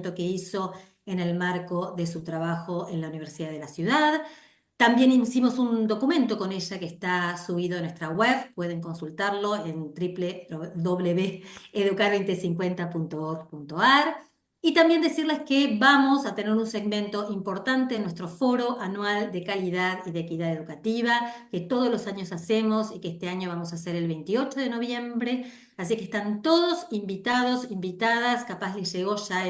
que hizo en el marco de su trabajo en la Universidad de la Ciudad. También hicimos un documento con ella que está subido en nuestra web, pueden consultarlo en www.educar2050.org.ar. Y también decirles que vamos a tener un segmento importante en nuestro foro anual de calidad y de equidad educativa, que todos los años hacemos y que este año vamos a hacer el 28 de noviembre. Así que están todos invitados, invitadas, capaz les llegó ya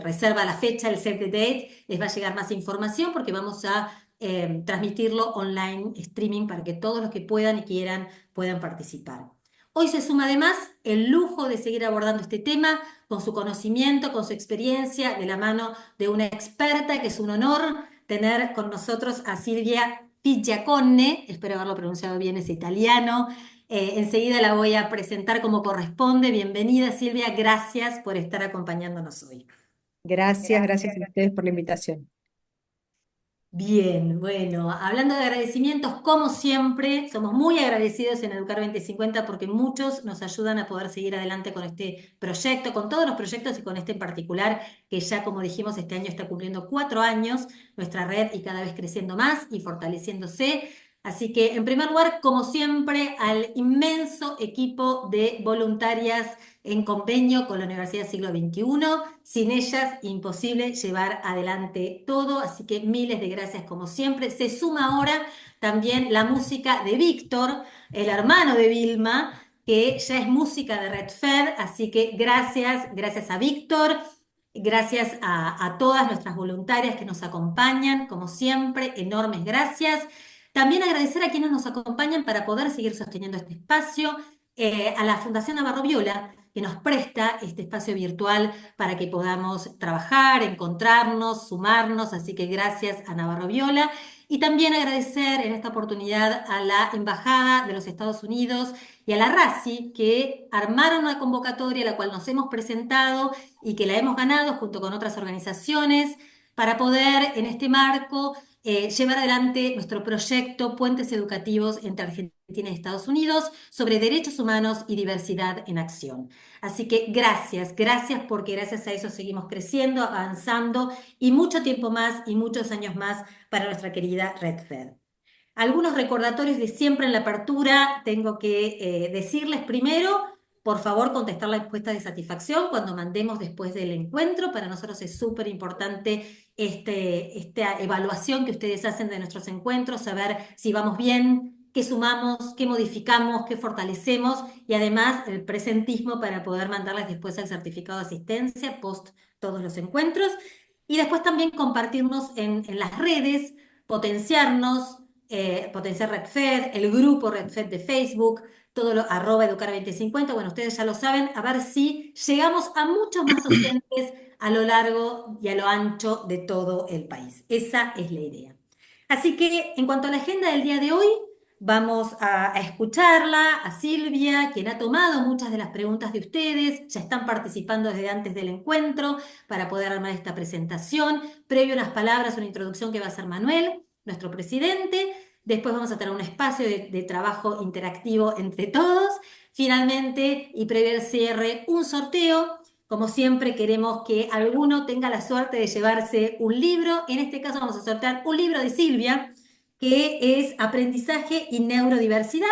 reserva la fecha, el save the date, les va a llegar más información porque vamos a transmitirlo online, streaming, para que todos los que puedan y quieran puedan participar. Hoy se suma además el lujo de seguir abordando este tema con su conocimiento, con su experiencia, de la mano de una experta, que es un honor tener con nosotros a Silvia Picciaconne, espero haberlo pronunciado bien, es italiano. Enseguida la voy a presentar como corresponde. Bienvenida, Silvia, gracias por estar acompañándonos hoy. Gracias a ustedes por la invitación. Bien, bueno, hablando de agradecimientos, como siempre, somos muy agradecidos en Educar 2050 porque muchos nos ayudan a poder seguir adelante con este proyecto, con todos los proyectos y con este en particular, que ya, como dijimos, este año está cumpliendo 4 años nuestra red y cada vez creciendo más y fortaleciéndose. Así que, en primer lugar, como siempre, al inmenso equipo de voluntarias en convenio con la Universidad Siglo XXI. Sin ellas, imposible llevar adelante todo, así que miles de gracias como siempre. Se suma ahora también la música de Víctor, el hermano de Vilma, que ya es música de Red Fed, así que gracias a Víctor. Gracias a todas nuestras voluntarias que nos acompañan, como siempre, enormes gracias. También agradecer a quienes nos acompañan para poder seguir sosteniendo este espacio, a la Fundación Navarro Viola, que nos presta este espacio virtual para que podamos trabajar, encontrarnos, sumarnos, así que gracias a Navarro Viola. Y también agradecer en esta oportunidad a la Embajada de los Estados Unidos y a la RACI, que armaron una convocatoria a la cual nos hemos presentado y que la hemos ganado junto con otras organizaciones para poder, en este marco, llevar adelante nuestro proyecto Puentes Educativos entre Argentina y Estados Unidos sobre derechos humanos y diversidad en acción. Así que gracias porque gracias a eso seguimos creciendo, avanzando y mucho tiempo más y muchos años más para nuestra querida Red Fed. Algunos recordatorios de siempre en la apertura, tengo que decirles primero, por favor, contestar la encuesta de satisfacción cuando mandemos después del encuentro. Para nosotros es súper importante esta evaluación que ustedes hacen de nuestros encuentros, saber si vamos bien, qué sumamos, qué modificamos, qué fortalecemos y además el presentismo para poder mandarles después el certificado de asistencia post todos los encuentros. Y después también compartirnos en las redes, potenciarnos, potenciar RedFed, el grupo RedFed de Facebook, todo lo @educar2050. Bueno, ustedes ya lo saben, a ver si llegamos a muchos más docentes a lo largo y a lo ancho de todo el país. Esa es la idea. Así que en cuanto a la agenda del día de hoy, vamos a escucharla a Silvia, quien ha tomado muchas de las preguntas de ustedes, ya están participando desde antes del encuentro para poder armar esta presentación. Previo unas palabras, una introducción que va a hacer Manuel, nuestro presidente. Después vamos a tener un espacio de trabajo interactivo entre todos. Finalmente, y previo al cierre, un sorteo. Como siempre, queremos que alguno tenga la suerte de llevarse un libro. En este caso vamos a sortear un libro de Silvia, que es Aprendizaje y Neurodiversidad,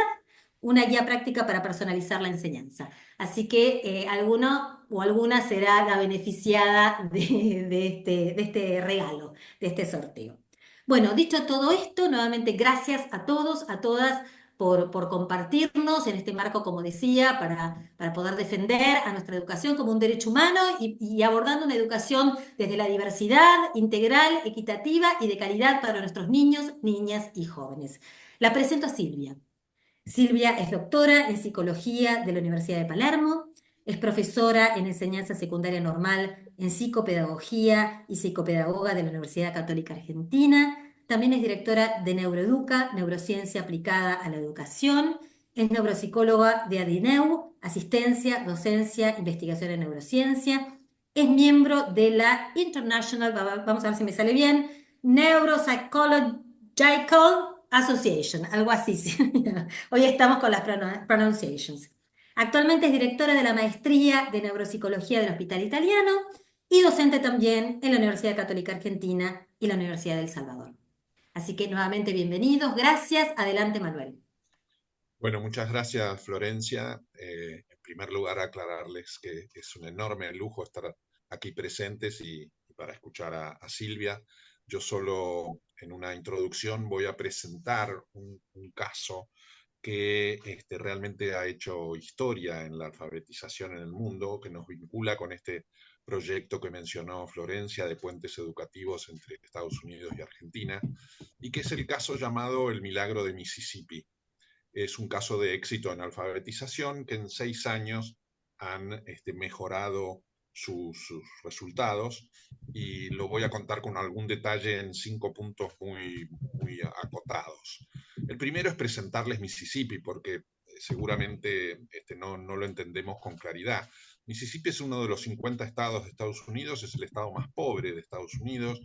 una guía práctica para personalizar la enseñanza. Así que alguno o alguna será la beneficiada de este regalo, de este sorteo. Bueno, dicho todo esto, nuevamente gracias a todos, a todas por compartirnos en este marco, como decía, para poder defender a nuestra educación como un derecho humano y abordando una educación desde la diversidad, integral, equitativa y de calidad para nuestros niños, niñas y jóvenes. La presento a Silvia. Silvia es doctora en psicología de la Universidad de Palermo, es profesora en enseñanza secundaria normal, en psicopedagogía y psicopedagoga de la Universidad Católica Argentina. También es directora de Neuroeduca, Neurociencia aplicada a la educación. Es neuropsicóloga de ADINEU, asistencia, docencia, investigación en neurociencia. Es miembro de la International, vamos a ver si me sale bien, Neuropsychological Association, algo así. Hoy estamos con las pronunciations. Actualmente es directora de la Maestría de Neuropsicología del Hospital Italiano y docente también en la Universidad Católica Argentina y la Universidad del Salvador. Así que nuevamente bienvenidos, gracias, adelante Manuel. Bueno, muchas gracias, Florencia. En primer lugar, aclararles que es un enorme lujo estar aquí presentes y para escuchar a Silvia. Yo solo en una introducción voy a presentar un caso que realmente ha hecho historia en la alfabetización en el mundo, que nos vincula con este proyecto que mencionó Florencia de puentes educativos entre Estados Unidos y Argentina, y que es el caso llamado El Milagro de Mississippi. Es un caso de éxito en alfabetización que en 6 años han mejorado sus resultados, y lo voy a contar con algún detalle en 5 puntos muy acotados. El primero es presentarles Mississippi, porque seguramente no lo entendemos con claridad. Mississippi es uno de los 50 estados de Estados Unidos, es el estado más pobre de Estados Unidos,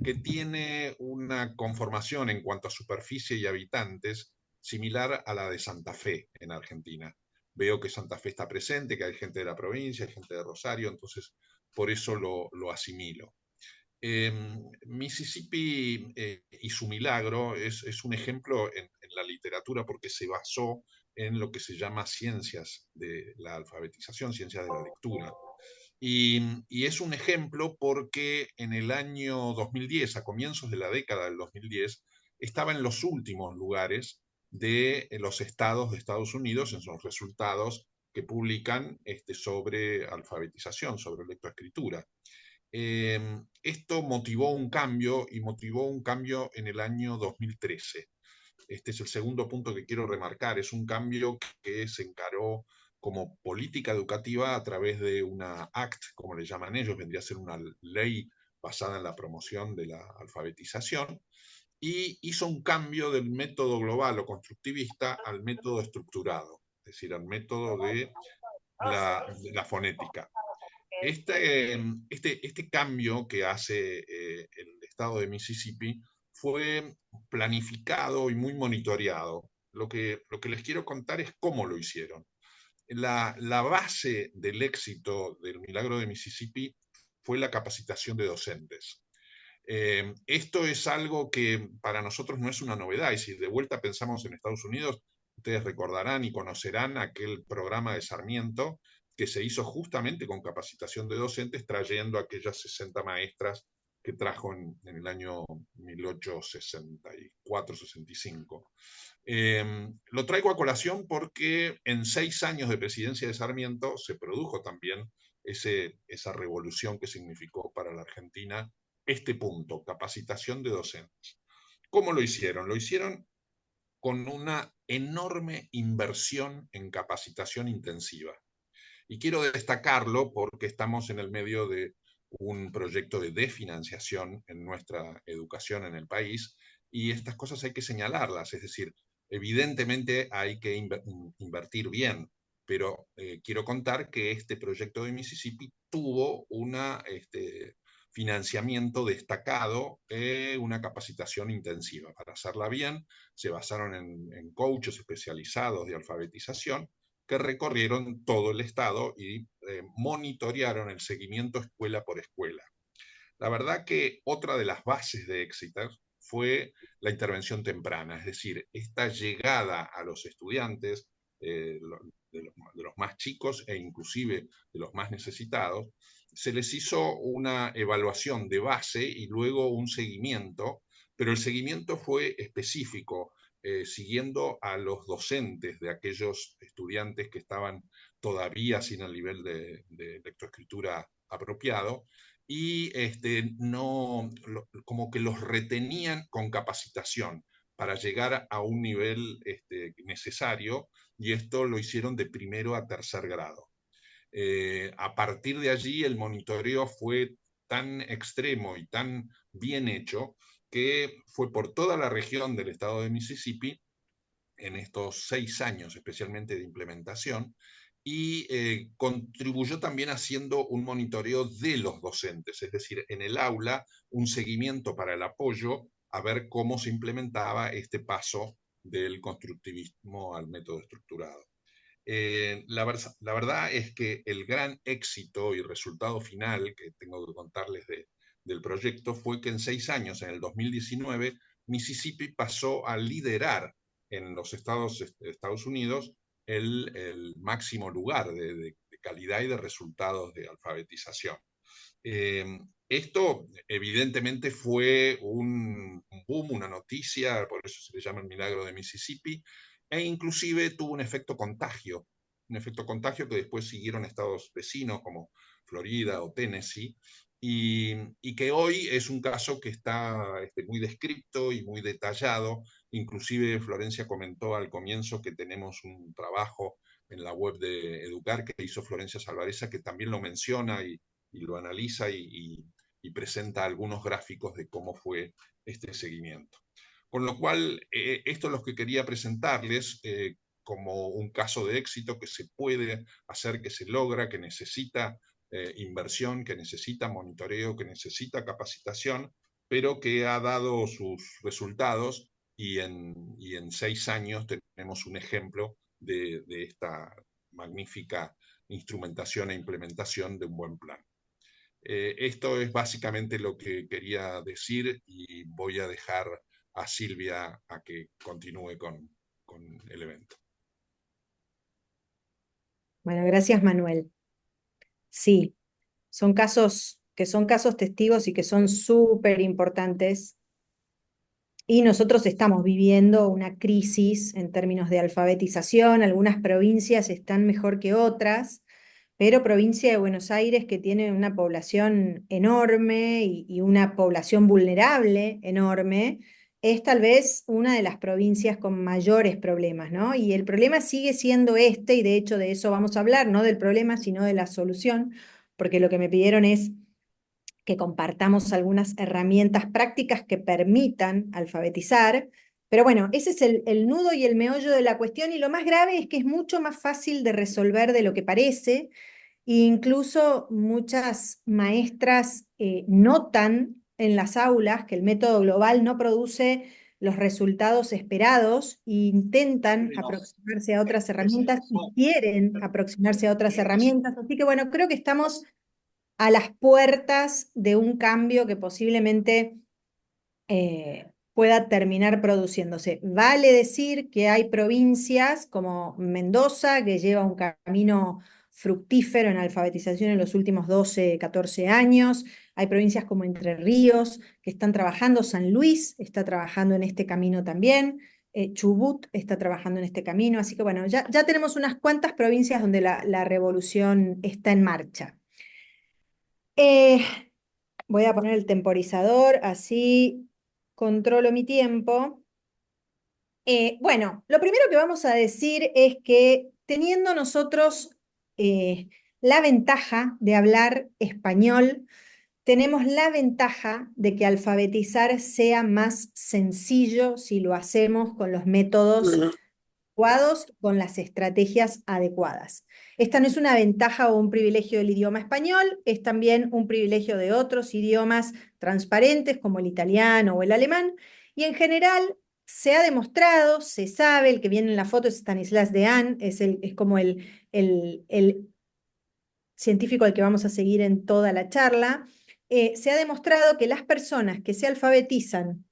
que tiene una conformación en cuanto a superficie y habitantes similar a la de Santa Fe en Argentina. Veo que Santa Fe está presente, que hay gente de la provincia, hay gente de Rosario, entonces por eso lo asimilo. Mississippi y su milagro es un ejemplo en la literatura porque se basó en lo que se llama ciencias de la alfabetización, ciencias de la lectura. Y es un ejemplo porque en el año 2010, a comienzos de la década del 2010, estaba en los últimos lugares de los estados de Estados Unidos en sus resultados que publican sobre alfabetización, sobre lectoescritura. Esto motivó un cambio, y motivó un cambio en el año 2013. Este es el segundo punto que quiero remarcar. Es un cambio que se encaró como política educativa a través de una ACT, como le llaman ellos, vendría a ser una ley basada en la promoción de la alfabetización, y hizo un cambio del método global o constructivista al método estructurado, es decir, al método de la fonética. Este cambio que hace el estado de Mississippi fue planificado y muy monitoreado. Lo que les quiero contar es cómo lo hicieron. La base del éxito del Milagro de Mississippi fue la capacitación de docentes. Esto es algo que para nosotros no es una novedad, y si de vuelta pensamos en Estados Unidos, ustedes recordarán y conocerán aquel programa de Sarmiento que se hizo justamente con capacitación de docentes, trayendo aquellas 60 maestras que trajo en el año 1864-65. Lo traigo a colación porque en 6 años de presidencia de Sarmiento se produjo también esa revolución que significó para la Argentina este punto, capacitación de docentes. ¿Cómo lo hicieron? Lo hicieron con una enorme inversión en capacitación intensiva. Y quiero destacarlo porque estamos en el medio de un proyecto de desfinanciación en nuestra educación en el país, y estas cosas hay que señalarlas, es decir, evidentemente hay que invertir bien, pero quiero contar que este proyecto de Mississippi tuvo un financiamiento destacado, una capacitación intensiva. Para hacerla bien, se basaron en coaches especializados de alfabetización que recorrieron todo el estado y monitorearon el seguimiento escuela por escuela. La verdad que otra de las bases de éxito fue la intervención temprana, es decir, esta llegada a los estudiantes, de los más chicos e inclusive de los más necesitados. Se les hizo una evaluación de base y luego un seguimiento, pero el seguimiento fue específico, siguiendo a los docentes de aquellos estudiantes que estaban todavía sin el nivel de lectoescritura apropiado, y no, como que los retenían con capacitación para llegar a un nivel necesario, y esto lo hicieron de primero a tercer grado. A partir de allí el monitoreo fue tan extremo y tan bien hecho que fue por toda la región del estado de Mississippi en estos 6 años, especialmente de implementación, y contribuyó también haciendo un monitoreo de los docentes, es decir, en el aula, un seguimiento para el apoyo a ver cómo se implementaba este paso del constructivismo al método estructurado. La verdad es que el gran éxito y resultado final que tengo que contarles del proyecto fue que en 6 años, en el 2019, Mississippi pasó a liderar en los Estados Unidos el máximo lugar de calidad y de resultados de alfabetización. Esto evidentemente fue un boom, una noticia, por eso se le llama el milagro de Mississippi, e inclusive tuvo un efecto contagio que después siguieron estados vecinos como Florida o Tennessee, y que hoy es un caso que está muy descrito y muy detallado. Inclusive Florencia comentó al comienzo que tenemos un trabajo en la web de Educar que hizo Florencia Salvareza, que también lo menciona y lo analiza y presenta algunos gráficos de cómo fue este seguimiento. Con lo cual, esto es lo que quería presentarles como un caso de éxito que se puede hacer, que se logra, que necesita inversión, que necesita monitoreo, que necesita capacitación, pero que ha dado sus resultados y en 6 años tenemos un ejemplo de esta magnífica instrumentación e implementación de un buen plan. Esto es básicamente lo que quería decir y voy a dejar a Silvia a que continúe con el evento. Bueno, gracias, Manuel. Sí, son casos testigos y que son súper importantes. Y nosotros estamos viviendo una crisis en términos de alfabetización. Algunas provincias están mejor que otras, pero provincia de Buenos Aires, que tiene una población enorme y una población vulnerable enorme, es tal vez una de las provincias con mayores problemas, ¿no? Y el problema sigue siendo este, y de hecho de eso vamos a hablar, no del problema, sino de la solución, porque lo que me pidieron es que compartamos algunas herramientas prácticas que permitan alfabetizar. Pero bueno, ese es el nudo y el meollo de la cuestión, y lo más grave es que es mucho más fácil de resolver de lo que parece. E incluso muchas maestras notan en las aulas que el método global no produce los resultados esperados e intentan aproximarse a otras herramientas y quieren aproximarse a otras herramientas. Así que bueno, creo que estamos a las puertas de un cambio que posiblemente pueda terminar produciéndose. Vale decir que hay provincias como Mendoza, que lleva un camino fructífero en alfabetización en los últimos 12, 14 años. Hay provincias como Entre Ríos que están trabajando. San Luis está trabajando en este camino también. Chubut está trabajando en este camino. Así que bueno, ya tenemos unas cuantas provincias donde la revolución está en marcha. Voy a poner el temporizador, así controlo mi tiempo. Bueno, lo primero que vamos a decir es que teniendo nosotros la ventaja de hablar español, tenemos la ventaja de que alfabetizar sea más sencillo si lo hacemos con los métodos adecuados, con las estrategias adecuadas. Esta no es una ventaja o un privilegio del idioma español, es también un privilegio de otros idiomas transparentes como el italiano o el alemán, y en general se ha demostrado, se sabe, el que viene en la foto es Stanislas Dehaene, es como el científico al que vamos a seguir en toda la charla. Se ha demostrado que las personas que se alfabetizan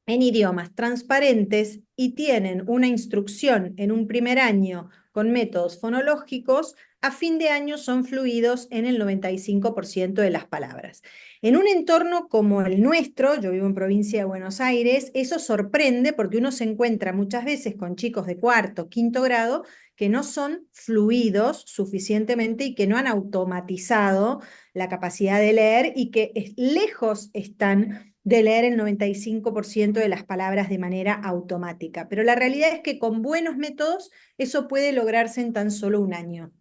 en idiomas transparentes y tienen una instrucción en un primer año con métodos fonológicos, a fin de año son fluidos en el 95% de las palabras. En un entorno como el nuestro, yo vivo en provincia de Buenos Aires, eso sorprende porque uno se encuentra muchas veces con chicos de cuarto, quinto grado que no son fluidos suficientemente y que no han automatizado la capacidad de leer y que lejos están de leer el 95% de las palabras de manera automática. Pero la realidad es que con buenos métodos eso puede lograrse en tan solo un año.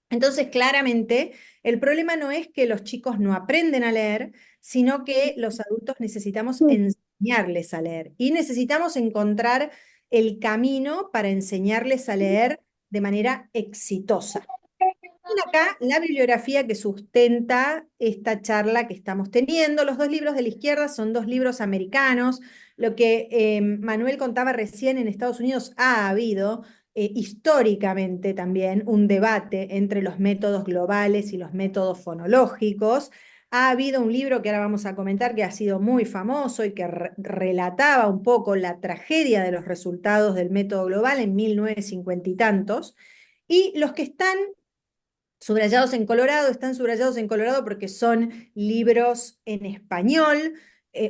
Entonces, claramente, el problema no es que los chicos no aprenden a leer, sino que los adultos necesitamos enseñarles a leer y necesitamos encontrar el camino para enseñarles a leer de manera exitosa. Y acá la bibliografía que sustenta esta charla que estamos teniendo. Los dos libros de la izquierda son dos libros americanos. Lo que Manuel contaba recién, en Estados Unidos ha habido históricamente también un debate entre los métodos globales y los métodos fonológicos. Ha habido un libro que ahora vamos a comentar que ha sido muy famoso y que relataba un poco la tragedia de los resultados del método global en 1950 y tantos. Y los que están subrayados en colorado, están subrayados en colorado porque son libros en español.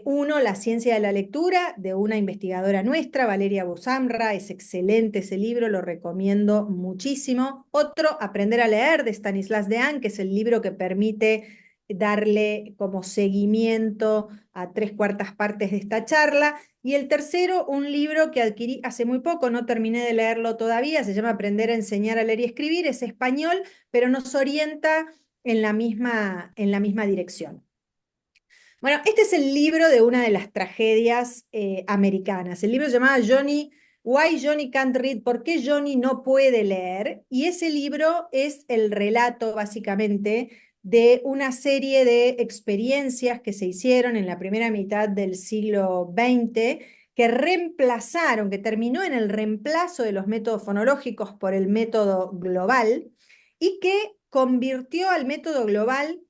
Uno, La ciencia de la lectura, de una investigadora nuestra, Valeria Bosamra, es excelente ese libro, lo recomiendo muchísimo. Otro, Aprender a leer, de Stanislas Dehaene, que es el libro que permite darle como seguimiento a 3/4 partes de esta charla. Y el tercero, un libro que adquirí hace muy poco, no terminé de leerlo todavía, se llama Aprender a enseñar a leer y escribir, es español, pero nos orienta en la misma dirección. Bueno, este es el libro de una de las tragedias americanas. El libro se llamaba Why Johnny Can't Read, ¿por qué Johnny no puede leer? Y ese libro es el relato, básicamente, de una serie de experiencias que se hicieron en la primera mitad del siglo XX, que reemplazaron, que terminó en el reemplazo de los métodos fonológicos por el método global, y que convirtió al método global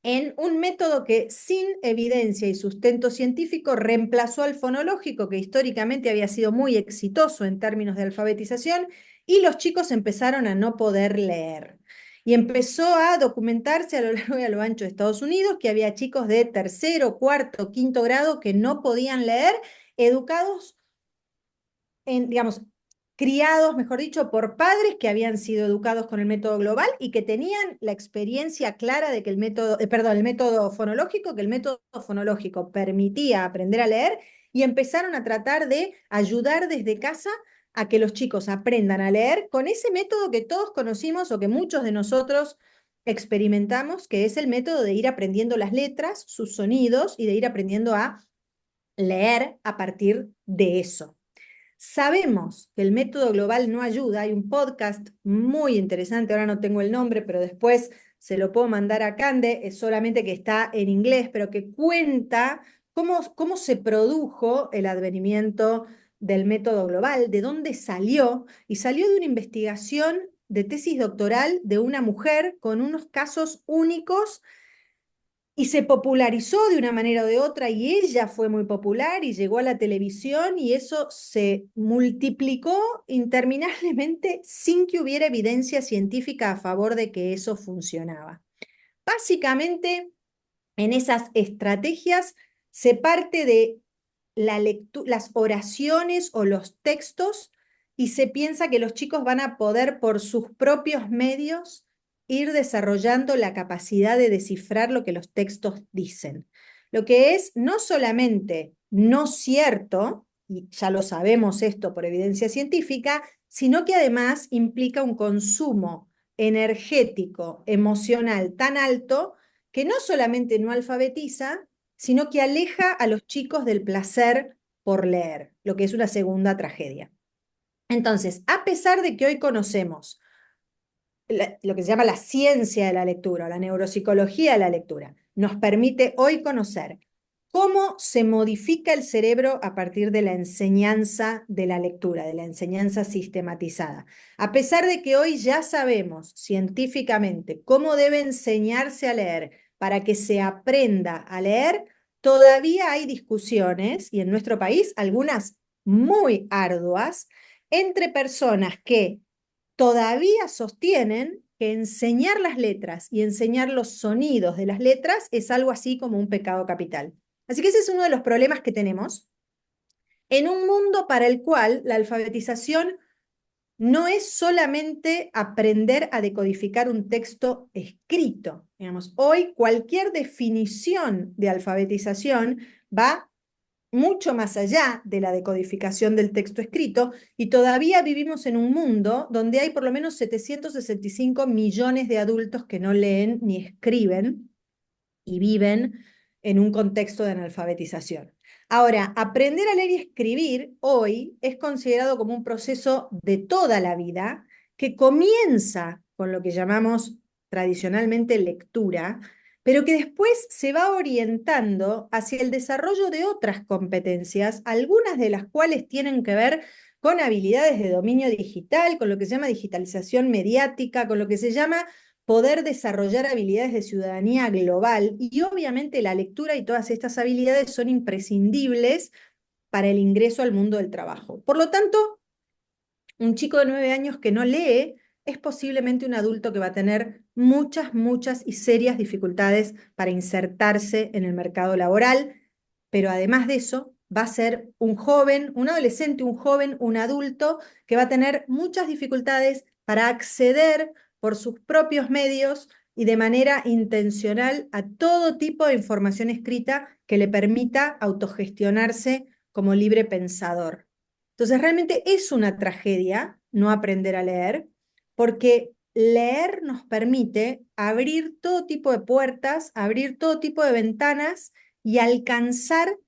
en un método que sin evidencia y sustento científico reemplazó al fonológico, que históricamente había sido muy exitoso en términos de alfabetización, y los chicos empezaron a no poder leer. Y empezó a documentarse a lo largo y a lo ancho de Estados Unidos que había chicos de tercero, cuarto, quinto grado que no podían leer, educados digamos, criados, mejor dicho, por padres que habían sido educados con el método global y que tenían la experiencia clara de que el método, el método fonológico, que el método fonológico permitía aprender a leer, y empezaron a tratar de ayudar desde casa a que los chicos aprendan a leer con ese método que todos conocimos o que muchos de nosotros experimentamos, que es el método de ir aprendiendo las letras, sus sonidos, y de ir aprendiendo a leer a partir de eso. Sabemos que el método global no ayuda. Hay un podcast muy interesante, ahora no tengo el nombre, pero después se lo puedo mandar a Cande, es solamente que está en inglés, pero que cuenta cómo se produjo el advenimiento del método global, de dónde salió, y salió de una investigación de tesis doctoral de una mujer con unos casos únicos, y se popularizó de una manera o de otra, y ella fue muy popular y llegó a la televisión, y eso se multiplicó interminablemente sin que hubiera evidencia científica a favor de que eso funcionaba. Básicamente, en esas estrategias se parte de las oraciones o los textos, y se piensa que los chicos van a poder por sus propios medios ir desarrollando la capacidad de descifrar lo que los textos dicen. Lo que es no solamente no cierto, y ya lo sabemos esto por evidencia científica, sino que además implica un consumo energético, emocional tan alto, que no solamente no alfabetiza, sino que aleja a los chicos del placer por leer, lo que es una segunda tragedia. Entonces, a pesar de que hoy conocemos lo que se llama la ciencia de la lectura, o la neuropsicología de la lectura, nos permite hoy conocer cómo se modifica el cerebro a partir de la enseñanza de la lectura, de la enseñanza sistematizada. A pesar de que hoy ya sabemos científicamente cómo debe enseñarse a leer para que se aprenda a leer, todavía hay discusiones, y en nuestro país algunas muy arduas, entre personas que todavía sostienen que enseñar las letras y enseñar los sonidos de las letras es algo así como un pecado capital. Así que ese es uno de los problemas que tenemos en un mundo para el cual la alfabetización no es solamente aprender a decodificar un texto escrito. Digamos, hoy cualquier definición de alfabetización va mucho más allá de la decodificación del texto escrito, y todavía vivimos en un mundo donde hay por lo menos 765 millones de adultos que no leen ni escriben y viven en un contexto de analfabetización. Ahora, aprender a leer y escribir hoy es considerado como un proceso de toda la vida, que comienza con lo que llamamos tradicionalmente lectura, pero que después se va orientando hacia el desarrollo de otras competencias, algunas de las cuales tienen que ver con habilidades de dominio digital, con lo que se llama digitalización mediática, con lo que se llama poder desarrollar habilidades de ciudadanía global. Y obviamente la lectura y todas estas habilidades son imprescindibles para el ingreso al mundo del trabajo. Por lo tanto, un chico de 9 años que no lee es posiblemente un adulto que va a tener muchas y serias dificultades para insertarse en el mercado laboral, pero además de eso, va a ser un joven, un adolescente, un joven, un adulto que va a tener muchas dificultades para acceder por sus propios medios y de manera intencional a todo tipo de información escrita que le permita autogestionarse como libre pensador. Entonces, realmente es una tragedia no aprender a leer, porque leer nos permite abrir todo tipo de puertas, abrir todo tipo de ventanas y alcanzar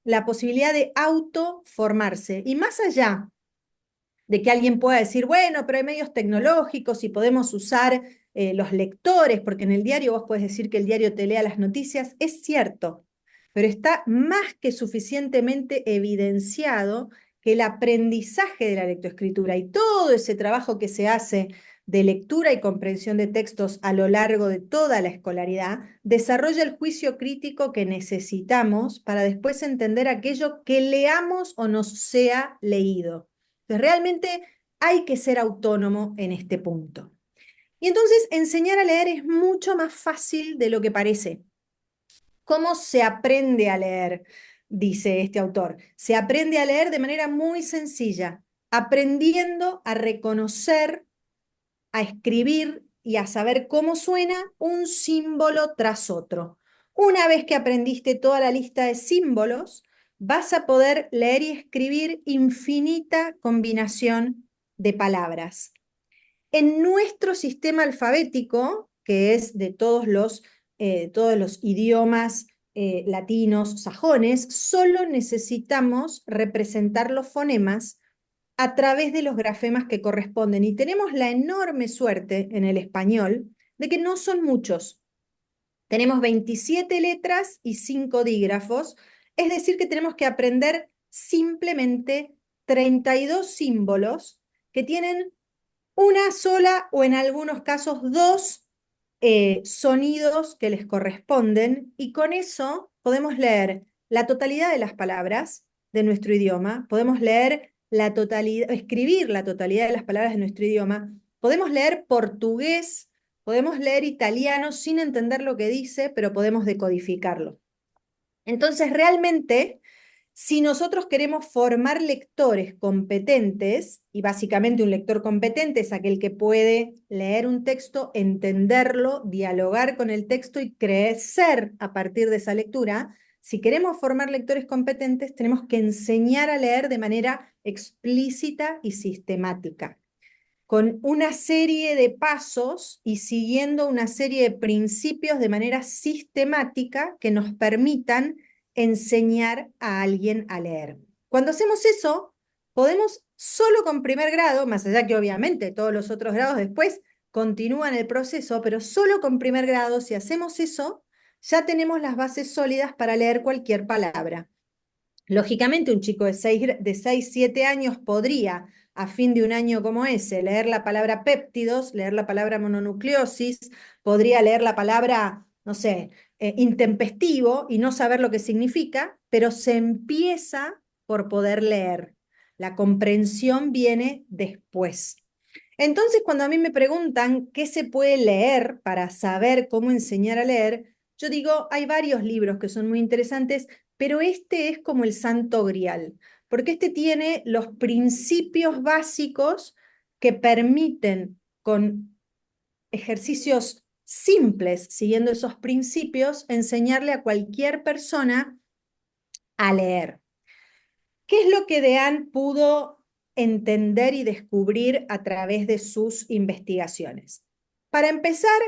la posibilidad de autoformarse. Y más allá de que alguien pueda decir, bueno, pero hay medios tecnológicos y podemos usar los lectores, porque en el diario vos podés decir que el diario te lea las noticias, es cierto, pero está más que suficientemente evidenciado que el aprendizaje de la lectoescritura y todo ese trabajo que se hace de lectura y comprensión de textos a lo largo de toda la escolaridad, desarrolla el juicio crítico que necesitamos para después entender aquello que leamos o nos sea leído. Entonces, realmente hay que ser autónomo en este punto. Y entonces enseñar a leer es mucho más fácil de lo que parece. ¿Cómo se aprende a leer? Dice este autor. Se aprende a leer de manera muy sencilla, aprendiendo a reconocer, a escribir y a saber cómo suena un símbolo tras otro. Una vez que aprendiste toda la lista de símbolos, vas a poder leer y escribir infinita combinación de palabras. En nuestro sistema alfabético, que es de todos los idiomas latinos, sajones, solo necesitamos representar los fonemas a través de los grafemas que corresponden. Y tenemos la enorme suerte en el español de que no son muchos. Tenemos 27 letras y 5 dígrafos, es decir, que tenemos que aprender simplemente 32 símbolos que tienen una sola o en algunos casos dos sonidos que les corresponden, y con eso podemos leer la totalidad de las palabras de nuestro idioma, podemos leer la totalidad, escribir la totalidad de las palabras de nuestro idioma, podemos leer portugués, podemos leer italiano sin entender lo que dice, pero podemos decodificarlo. Entonces, realmente, si nosotros queremos formar lectores competentes, y básicamente un lector competente es aquel que puede leer un texto, entenderlo, dialogar con el texto y crecer a partir de esa lectura, si queremos formar lectores competentes, tenemos que enseñar a leer de manera explícita y sistemática, con una serie de pasos y siguiendo una serie de principios de manera sistemática que nos permitan enseñar a alguien a leer. Cuando hacemos eso, podemos solo con primer grado, más allá que obviamente todos los otros grados después continúan el proceso, pero solo con primer grado, si hacemos eso, ya tenemos las bases sólidas para leer cualquier palabra. Lógicamente, un chico de 6, 7 años podría, a fin de un año como ese, leer la palabra péptidos, leer la palabra mononucleosis, podría leer la palabra, no sé, intempestivo y no saber lo que significa, pero se empieza por poder leer. La comprensión viene después. Entonces, cuando a mí me preguntan qué se puede leer para saber cómo enseñar a leer, yo digo, hay varios libros que son muy interesantes, pero este es como el santo grial, porque este tiene los principios básicos que permiten, con ejercicios simples, siguiendo esos principios, enseñarle a cualquier persona a leer. ¿Qué es lo que Dean pudo entender y descubrir a través de sus investigaciones? Para empezar,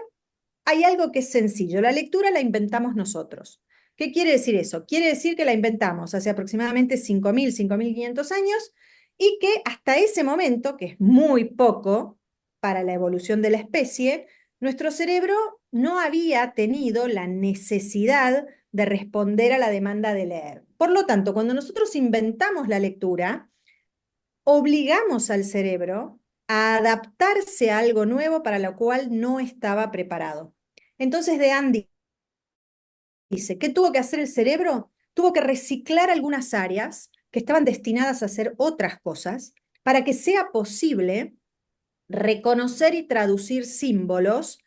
hay algo que es sencillo. La lectura la inventamos nosotros. ¿Qué quiere decir eso? Quiere decir que la inventamos hace aproximadamente 5.000, 5.500 años y que hasta ese momento, que es muy poco para la evolución de la especie, nuestro cerebro no había tenido la necesidad de responder a la demanda de leer. Por lo tanto, cuando nosotros inventamos la lectura, obligamos al cerebro a adaptarse a algo nuevo para lo cual no estaba preparado. Entonces, DeAnne dice, ¿qué tuvo que hacer el cerebro? Tuvo que reciclar algunas áreas que estaban destinadas a hacer otras cosas para que sea posible reconocer y traducir símbolos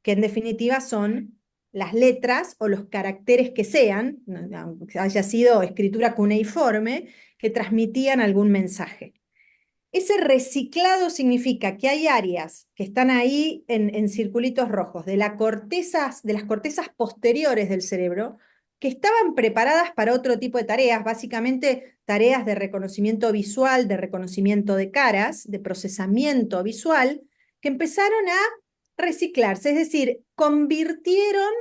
que en definitiva son las letras o los caracteres que sean, aunque haya sido escritura cuneiforme, que transmitían algún mensaje. Ese reciclado significa que hay áreas que están ahí en circulitos rojos de las cortezas posteriores del cerebro que estaban preparadas para otro tipo de tareas, básicamente tareas de reconocimiento visual, de reconocimiento de caras, de procesamiento visual, que empezaron a reciclarse, es decir, convirtieron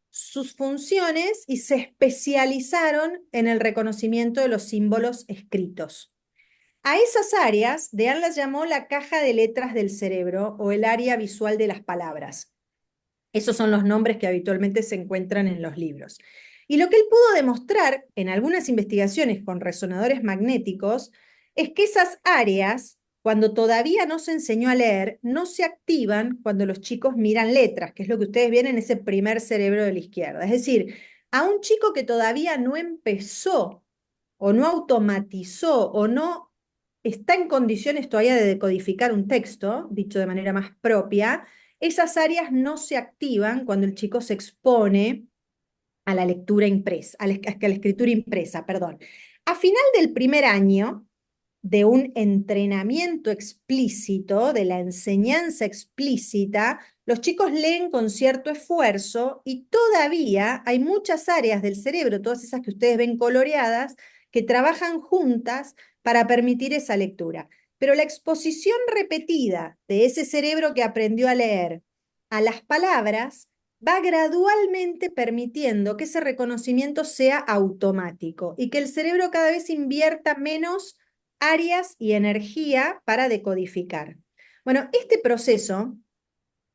sus funciones y se especializaron en el reconocimiento de los símbolos escritos. A esas áreas, DeAnne las llamó la caja de letras del cerebro o el área visual de las palabras. Esos son los nombres que habitualmente se encuentran en los libros. Y lo que él pudo demostrar en algunas investigaciones con resonadores magnéticos es que esas áreas, cuando todavía no se enseñó a leer, no se activan cuando los chicos miran letras, que es lo que ustedes ven en ese primer cerebro de la izquierda. Es decir, a un chico que todavía no empezó o no automatizó o no está en condiciones todavía de decodificar un texto, dicho de manera más propia, esas áreas no se activan cuando el chico se expone a la lectura impresa, a la escritura impresa, perdón. A final del primer año de un entrenamiento explícito, de la enseñanza explícita, los chicos leen con cierto esfuerzo y todavía hay muchas áreas del cerebro, todas esas que ustedes ven coloreadas, que trabajan juntas para permitir esa lectura. Pero la exposición repetida de ese cerebro que aprendió a leer a las palabras va gradualmente permitiendo que ese reconocimiento sea automático y que el cerebro cada vez invierta menos áreas y energía para decodificar. Bueno, este proceso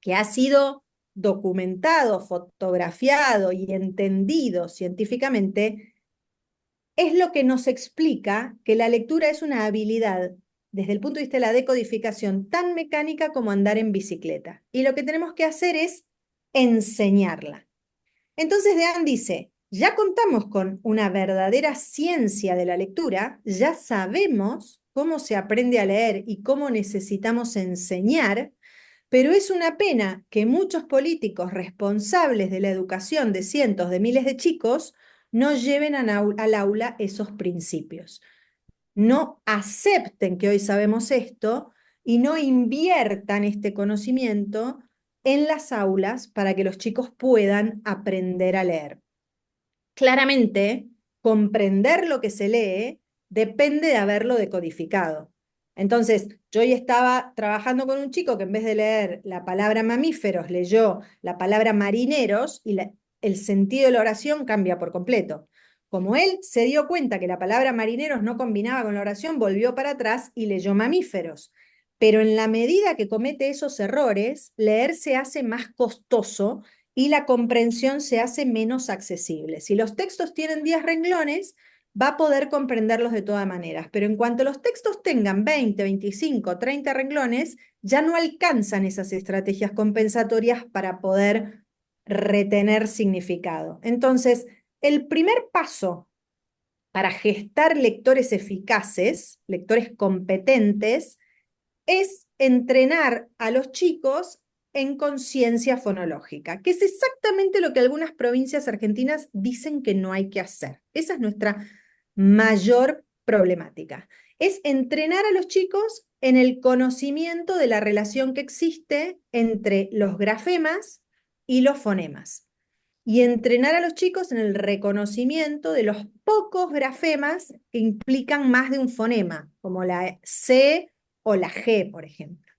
que ha sido documentado, fotografiado y entendido científicamente, es lo que nos explica que la lectura es una habilidad desde el punto de vista de la decodificación tan mecánica como andar en bicicleta. Y lo que tenemos que hacer es enseñarla. Entonces DeAnne dice, ya contamos con una verdadera ciencia de la lectura, ya sabemos cómo se aprende a leer y cómo necesitamos enseñar, pero es una pena que muchos políticos responsables de la educación de cientos de miles de chicos no lleven al aula esos principios. No acepten que hoy sabemos esto y no inviertan este conocimiento en las aulas para que los chicos puedan aprender a leer. Claramente, comprender lo que se lee depende de haberlo decodificado. Entonces, yo hoy estaba trabajando con un chico que en vez de leer la palabra mamíferos, leyó la palabra marineros y el sentido de la oración cambia por completo. Como él se dio cuenta que la palabra marineros no combinaba con la oración, volvió para atrás y leyó mamíferos. Pero en la medida que comete esos errores, leer se hace más costoso y la comprensión se hace menos accesible. Si los textos tienen 10 renglones, va a poder comprenderlos de todas maneras, pero en cuanto los textos tengan 20, 25, 30 renglones, ya no alcanzan esas estrategias compensatorias para poder retener significado. Entonces, el primer paso para gestar lectores eficaces, lectores competentes, es entrenar a los chicos en conciencia fonológica, que es exactamente lo que algunas provincias argentinas dicen que no hay que hacer. Esa es nuestra mayor problemática. Es entrenar a los chicos en el conocimiento de la relación que existe entre los grafemas y los fonemas. Y entrenar a los chicos en el reconocimiento de los pocos grafemas que implican más de un fonema, como la C o la G, por ejemplo.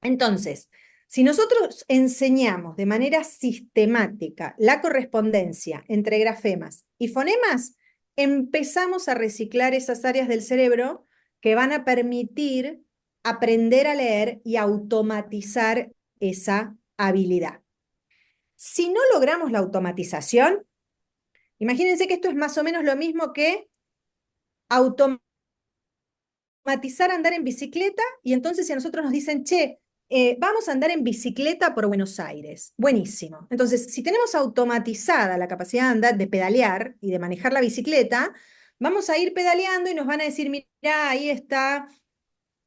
Entonces, si nosotros enseñamos de manera sistemática la correspondencia entre grafemas y fonemas, empezamos a reciclar esas áreas del cerebro que van a permitir aprender a leer y automatizar esa habilidad. Si no logramos la automatización, imagínense que esto es más o menos lo mismo que automatizar automatizar andar en bicicleta y entonces si a nosotros nos dicen, che, vamos a andar en bicicleta por Buenos Aires. Buenísimo. Entonces, si tenemos automatizada la capacidad de andar, de pedalear y de manejar la bicicleta, vamos a ir pedaleando y nos van a decir, mira, ahí está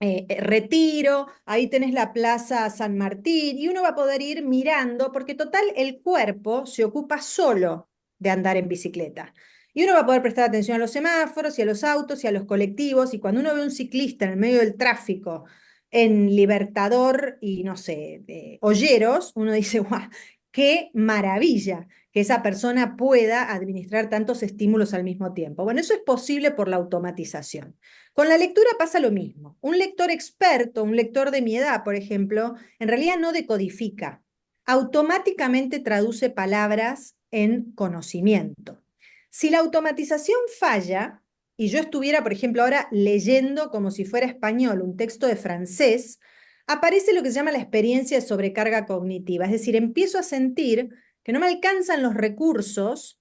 Retiro, ahí tenés la Plaza San Martín, y uno va a poder ir mirando, porque total el cuerpo se ocupa solo de andar en bicicleta. Y uno va a poder prestar atención a los semáforos y a los autos y a los colectivos, y cuando uno ve un ciclista en el medio del tráfico, en Libertador y no sé, Olleros, uno dice, guau, qué maravilla que esa persona pueda administrar tantos estímulos al mismo tiempo. Bueno, eso es posible por la automatización. Con la lectura pasa lo mismo. Un lector experto, un lector de mi edad, por ejemplo, en realidad no decodifica, automáticamente traduce palabras en conocimiento. Si la automatización falla, y yo estuviera, por ejemplo, ahora leyendo como si fuera español un texto de francés, aparece lo que se llama la experiencia de sobrecarga cognitiva. Es decir, empiezo a sentir que no me alcanzan los recursos,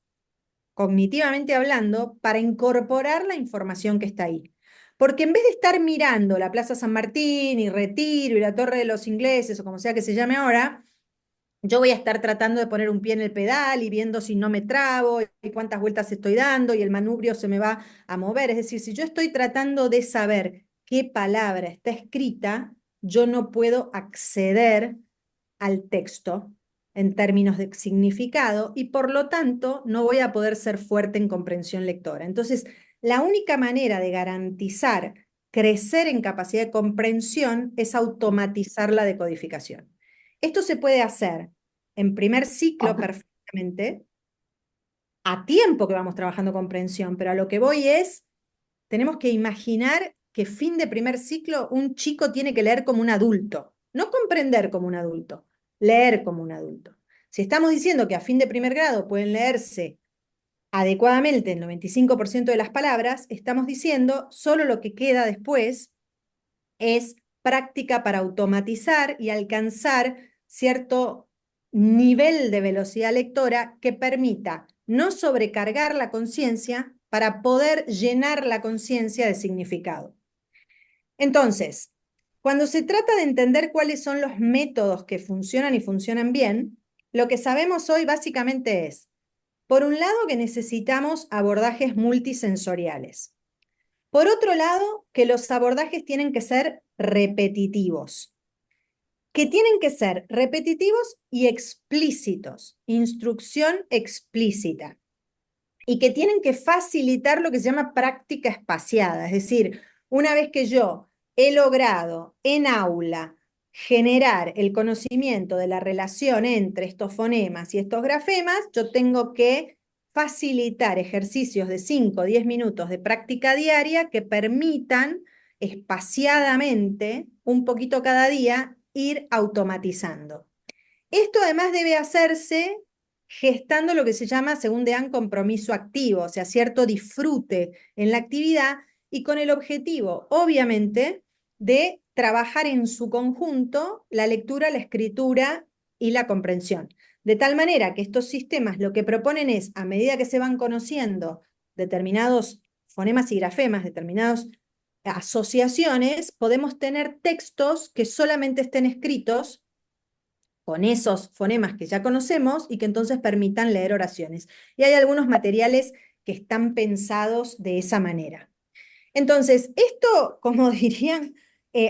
cognitivamente hablando, para incorporar la información que está ahí. Porque en vez de estar mirando la Plaza San Martín y Retiro y la Torre de los Ingleses o como sea que se llame ahora, yo voy a estar tratando de poner un pie en el pedal y viendo si no me trabo y cuántas vueltas estoy dando y el manubrio se me va a mover. Es decir, si yo estoy tratando de saber qué palabra está escrita, yo no puedo acceder al texto en términos de significado y por lo tanto no voy a poder ser fuerte en comprensión lectora. Entonces, la única manera de garantizar crecer en capacidad de comprensión es automatizar la decodificación. Esto se puede hacer en primer ciclo perfectamente, a tiempo que vamos trabajando comprensión, pero a lo que voy es, tenemos que imaginar que fin de primer ciclo un chico tiene que leer como un adulto, no comprender como un adulto, leer como un adulto. Si estamos diciendo que a fin de primer grado pueden leerse adecuadamente el 95% de las palabras, estamos diciendo solo lo que queda después es práctica para automatizar y alcanzar cierto nivel de velocidad lectora que permita no sobrecargar la conciencia para poder llenar la conciencia de significado. Entonces, cuando se trata de entender cuáles son los métodos que funcionan y funcionan bien, lo que sabemos hoy básicamente es, por un lado, que necesitamos abordajes multisensoriales. Por otro lado, que los abordajes tienen que ser repetitivos, que tienen que ser repetitivos y explícitos, instrucción explícita, y que tienen que facilitar lo que se llama práctica espaciada, es decir, una vez que yo he logrado en aula generar el conocimiento de la relación entre estos fonemas y estos grafemas, yo tengo que facilitar ejercicios de 5 o 10 minutos de práctica diaria que permitan espaciadamente, un poquito cada día, ir automatizando. Esto además debe hacerse gestando lo que se llama, según Dean, compromiso activo, o sea, cierto disfrute en la actividad y con el objetivo, obviamente, de trabajar en su conjunto la lectura, la escritura y la comprensión. De tal manera que estos sistemas lo que proponen es, a medida que se van conociendo determinados fonemas y grafemas, determinadas asociaciones, podemos tener textos que solamente estén escritos con esos fonemas que ya conocemos y que entonces permitan leer oraciones. Y hay algunos materiales que están pensados de esa manera. Entonces, esto, como dirían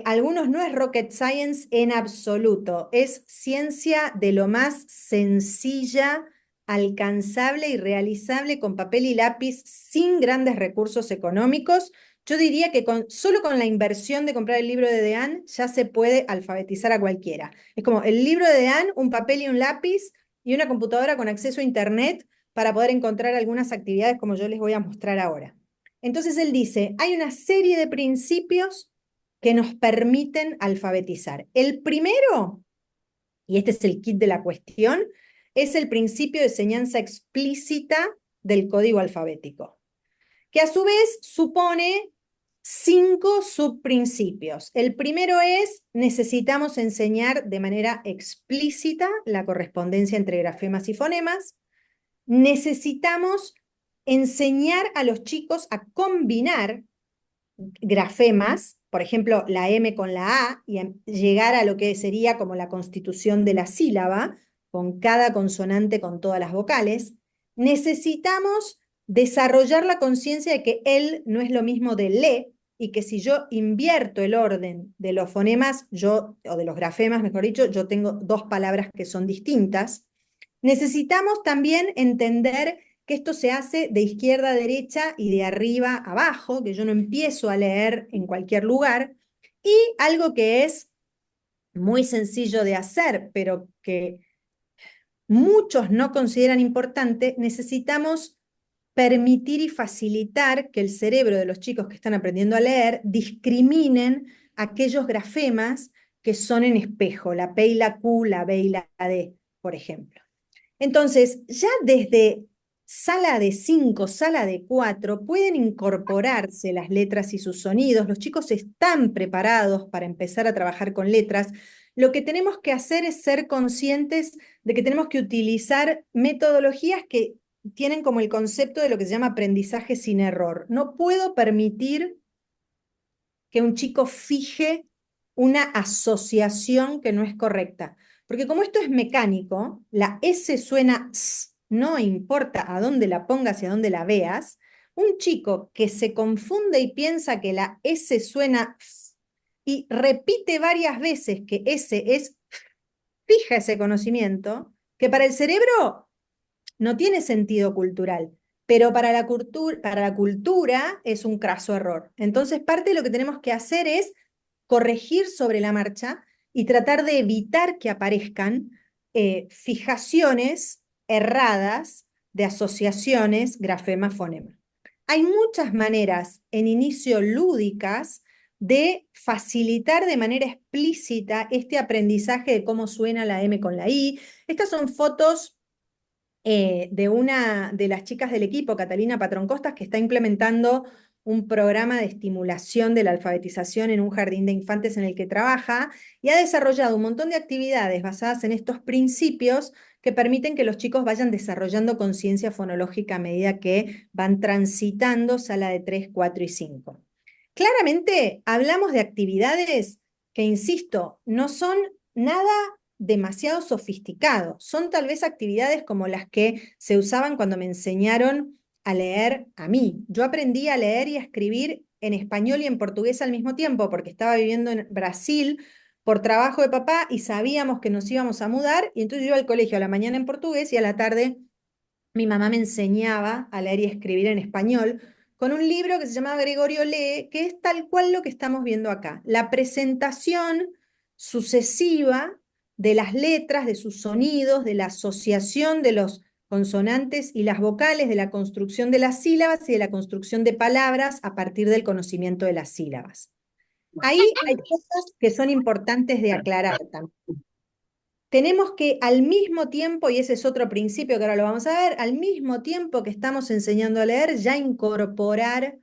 algunos, no es rocket science en absoluto, es ciencia de lo más sencilla, alcanzable y realizable con papel y lápiz sin grandes recursos económicos. Yo diría que solo con la inversión de comprar el libro de Dean ya se puede alfabetizar a cualquiera. Es como el libro de Dean, un papel y un lápiz y una computadora con acceso a internet para poder encontrar algunas actividades como yo les voy a mostrar ahora. Entonces él dice, hay una serie de principios que nos permiten alfabetizar. El primero, y este es el kit de la cuestión, es el principio de enseñanza explícita del código alfabético, que a su vez supone 5 subprincipios. El primero es, necesitamos enseñar de manera explícita la correspondencia entre grafemas y fonemas. Necesitamos enseñar a los chicos a combinar grafemas por ejemplo, la M con la A y llegar a lo que sería como la constitución de la sílaba, con cada consonante con todas las vocales, necesitamos desarrollar la conciencia de que él no es lo mismo de le, y que si yo invierto el orden de los fonemas, o de los grafemas, mejor dicho, yo tengo dos palabras que son distintas. Necesitamos también entender que esto se hace de izquierda a derecha y de arriba a abajo, que yo no empiezo a leer en cualquier lugar, y algo que es muy sencillo de hacer, pero que muchos no consideran importante, necesitamos permitir y facilitar que el cerebro de los chicos que están aprendiendo a leer discriminen aquellos grafemas que son en espejo, la P y la Q, la B y la D, por ejemplo. Entonces, ya desde sala de 5, sala de 4, pueden incorporarse las letras y sus sonidos. Los chicos están preparados para empezar a trabajar con letras. Lo que tenemos que hacer es ser conscientes de que tenemos que utilizar metodologías que tienen como el concepto de lo que se llama aprendizaje sin error. No puedo permitir que un chico fije una asociación que no es correcta. Porque como esto es mecánico, la S suena S, no importa a dónde la pongas y a dónde la veas, un chico que se confunde y piensa que la S suena S y repite varias veces que S es, fija ese conocimiento, que para el cerebro no tiene sentido cultural, pero para la cultura es un craso error. Entonces, parte de lo que tenemos que hacer es corregir sobre la marcha y tratar de evitar que aparezcan fijaciones erradas de asociaciones grafema-fonema. Hay muchas maneras en inicio lúdicas de facilitar de manera explícita este aprendizaje de cómo suena la M con la I. Estas son fotos de una de las chicas del equipo, Catalina Patrón Costas, que está implementando un programa de estimulación de la alfabetización en un jardín de infantes en el que trabaja, y ha desarrollado un montón de actividades basadas en estos principios que permiten que los chicos vayan desarrollando conciencia fonológica a medida que van transitando sala de 3, 4 y 5. Claramente hablamos de actividades que, insisto, no son nada demasiado sofisticado. Son tal vez actividades como las que se usaban cuando me enseñaron a leer a mí. Yo aprendí a leer y a escribir en español y en portugués al mismo tiempo porque estaba viviendo en Brasil por trabajo de papá y sabíamos que nos íbamos a mudar, y entonces yo iba al colegio a la mañana en portugués y a la tarde mi mamá me enseñaba a leer y a escribir en español con un libro que se llamaba Gregorio Lee, que es tal cual lo que estamos viendo acá. La presentación sucesiva de las letras, de sus sonidos, de la asociación de los consonantes y las vocales, de la construcción de las sílabas y de la construcción de palabras a partir del conocimiento de las sílabas. Ahí hay cosas que son importantes de aclarar también. Tenemos que al mismo tiempo, y ese es otro principio que ahora lo vamos a ver, al mismo tiempo que estamos enseñando a leer, ya incorporar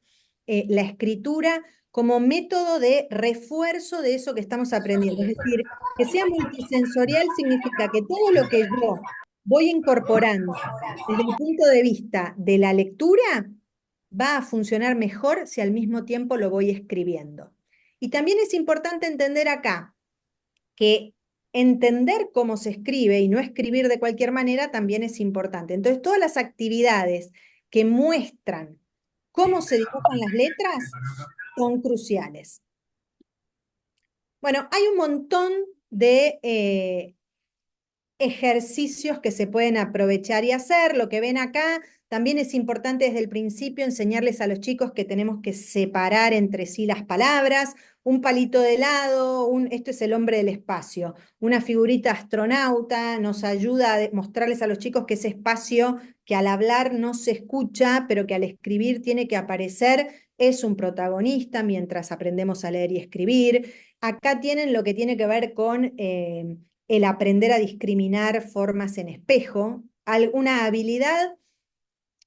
la escritura como método de refuerzo de eso que estamos aprendiendo. Es decir, que sea multisensorial significa que todo lo que yo voy incorporando desde el punto de vista de la lectura va a funcionar mejor si al mismo tiempo lo voy escribiendo. Y también es importante entender acá que entender cómo se escribe y no escribir de cualquier manera también es importante. Entonces, todas las actividades que muestran cómo se dibujan las letras son cruciales. Bueno, hay un montón de ejercicios que se pueden aprovechar y hacer. Lo que ven acá también es importante desde el principio enseñarles a los chicos que tenemos que separar entre sí las palabras. Un palito de helado, esto es el hombre del espacio. Una figurita astronauta nos ayuda a mostrarles a los chicos que ese espacio que al hablar no se escucha, pero que al escribir tiene que aparecer, es un protagonista mientras aprendemos a leer y escribir. Acá tienen lo que tiene que ver con el aprender a discriminar formas en espejo, alguna habilidad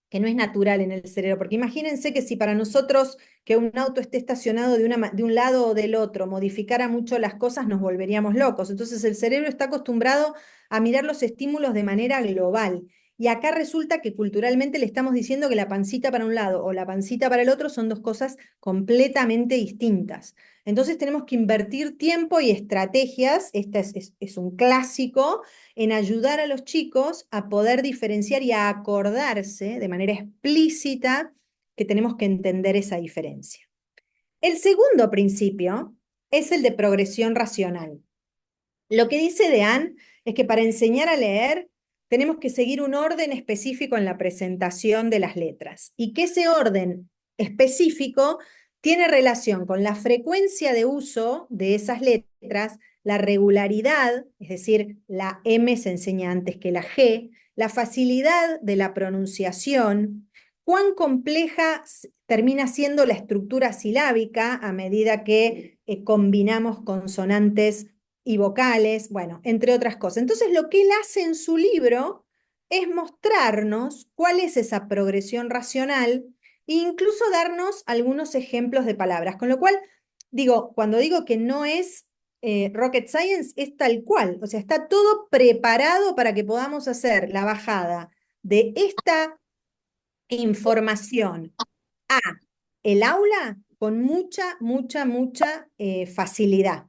que no es natural en el cerebro, porque imagínense que si para nosotros que un auto esté estacionado de un lado o del otro modificara mucho las cosas, nos volveríamos locos. Entonces el cerebro está acostumbrado a mirar los estímulos de manera global, y acá resulta que culturalmente le estamos diciendo que la pancita para un lado o la pancita para el otro son dos cosas completamente distintas. Entonces tenemos que invertir tiempo y estrategias, este es un clásico, en ayudar a los chicos a poder diferenciar y a acordarse de manera explícita que tenemos que entender esa diferencia. El segundo principio es el de progresión racional. Lo que dice Dean es que para enseñar a leer tenemos que seguir un orden específico en la presentación de las letras y que ese orden específico tiene relación con la frecuencia de uso de esas letras, la regularidad, es decir, la M se enseña antes que la G, la facilidad de la pronunciación, cuán compleja termina siendo la estructura silábica a medida que combinamos consonantes y vocales, bueno, entre otras cosas. Entonces, lo que él hace en su libro es mostrarnos cuál es esa progresión racional e incluso darnos algunos ejemplos de palabras. Con lo cual, digo, cuando digo que no es rocket science, es tal cual. O sea, está todo preparado para que podamos hacer la bajada de esta información a el aula con mucha facilidad.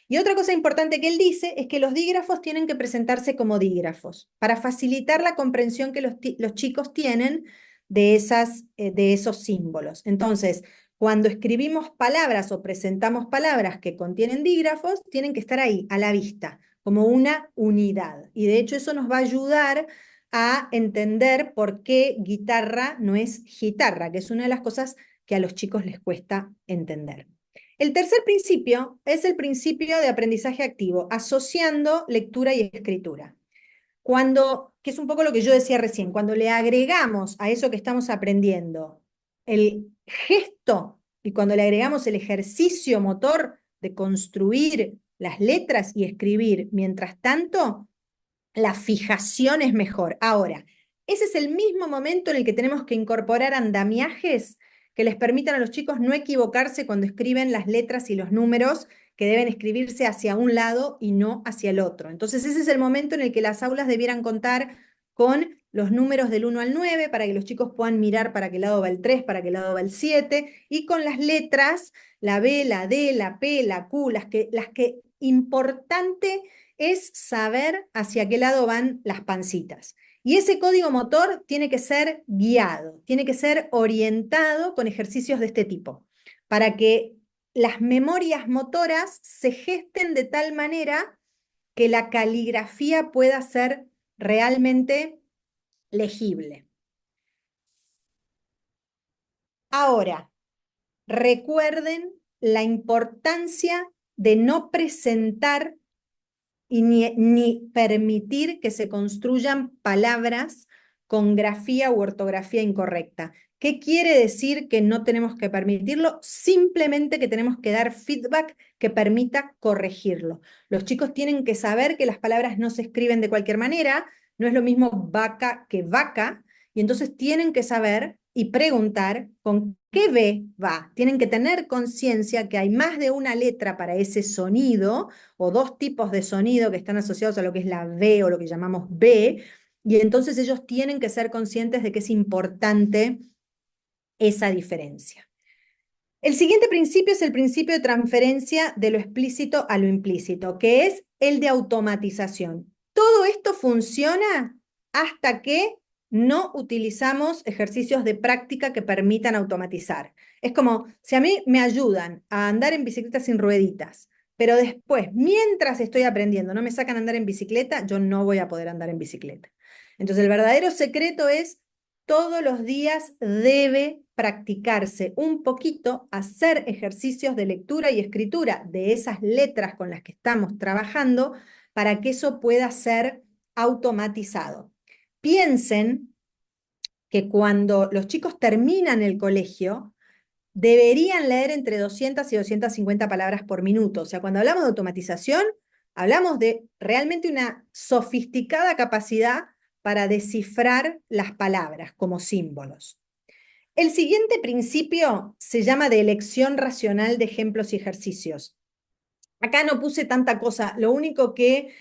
Y otra cosa importante que él dice es que los dígrafos tienen que presentarse como dígrafos para facilitar la comprensión que los chicos tienen de esos símbolos. Entonces, cuando escribimos palabras o presentamos palabras que contienen dígrafos, tienen que estar ahí, a la vista, como una unidad. Y de hecho eso nos va a ayudar a entender por qué guitarra no es gitarra, que es una de las cosas que a los chicos les cuesta entender. El tercer principio es el principio de aprendizaje activo, asociando lectura y escritura. Que es un poco lo que yo decía recién, cuando le agregamos a eso que estamos aprendiendo el gesto y cuando le agregamos el ejercicio motor de construir las letras y escribir, mientras tanto, la fijación es mejor. Ahora, ese es el mismo momento en el que tenemos que incorporar andamiajes que les permitan a los chicos no equivocarse cuando escriben las letras y los números que deben escribirse hacia un lado y no hacia el otro. Entonces ese es el momento en el que las aulas debieran contar con los números del 1 al 9 para que los chicos puedan mirar para qué lado va el 3, para qué lado va el 7, y con las letras, la B, la D, la P, la Q, las que importante es saber hacia qué lado van las pancitas. Y ese código motor tiene que ser guiado, tiene que ser orientado con ejercicios de este tipo, para que las memorias motoras se gesten de tal manera que la caligrafía pueda ser realmente legible. Ahora, recuerden la importancia de no presentar y ni permitir que se construyan palabras con grafía u ortografía incorrecta. ¿Qué quiere decir que no tenemos que permitirlo? Simplemente que tenemos que dar feedback que permita corregirlo. Los chicos tienen que saber que las palabras no se escriben de cualquier manera, no es lo mismo vaca que vaca, y entonces tienen que saber y preguntar con qué B va. Tienen que tener conciencia que hay más de una letra para ese sonido, o dos tipos de sonido que están asociados a lo que es la B o lo que llamamos B, y entonces ellos tienen que ser conscientes de que es importante esa diferencia. El siguiente principio es el principio de transferencia de lo explícito a lo implícito, que es el de automatización. Todo esto funciona hasta que no utilizamos ejercicios de práctica que permitan automatizar. Es como, si a mí me ayudan a andar en bicicleta sin rueditas, pero después, mientras estoy aprendiendo, no me sacan a andar en bicicleta, yo no voy a poder andar en bicicleta. Entonces, el verdadero secreto es todos los días debe practicarse un poquito, hacer ejercicios de lectura y escritura de esas letras con las que estamos trabajando para que eso pueda ser automatizado. Piensen que cuando los chicos terminan el colegio, deberían leer entre 200 y 250 palabras por minuto. O sea, cuando hablamos de automatización, hablamos de realmente una sofisticada capacidad para descifrar las palabras como símbolos. El siguiente principio se llama de elección racional de ejemplos y ejercicios. Acá no puse tanta cosa, lo único que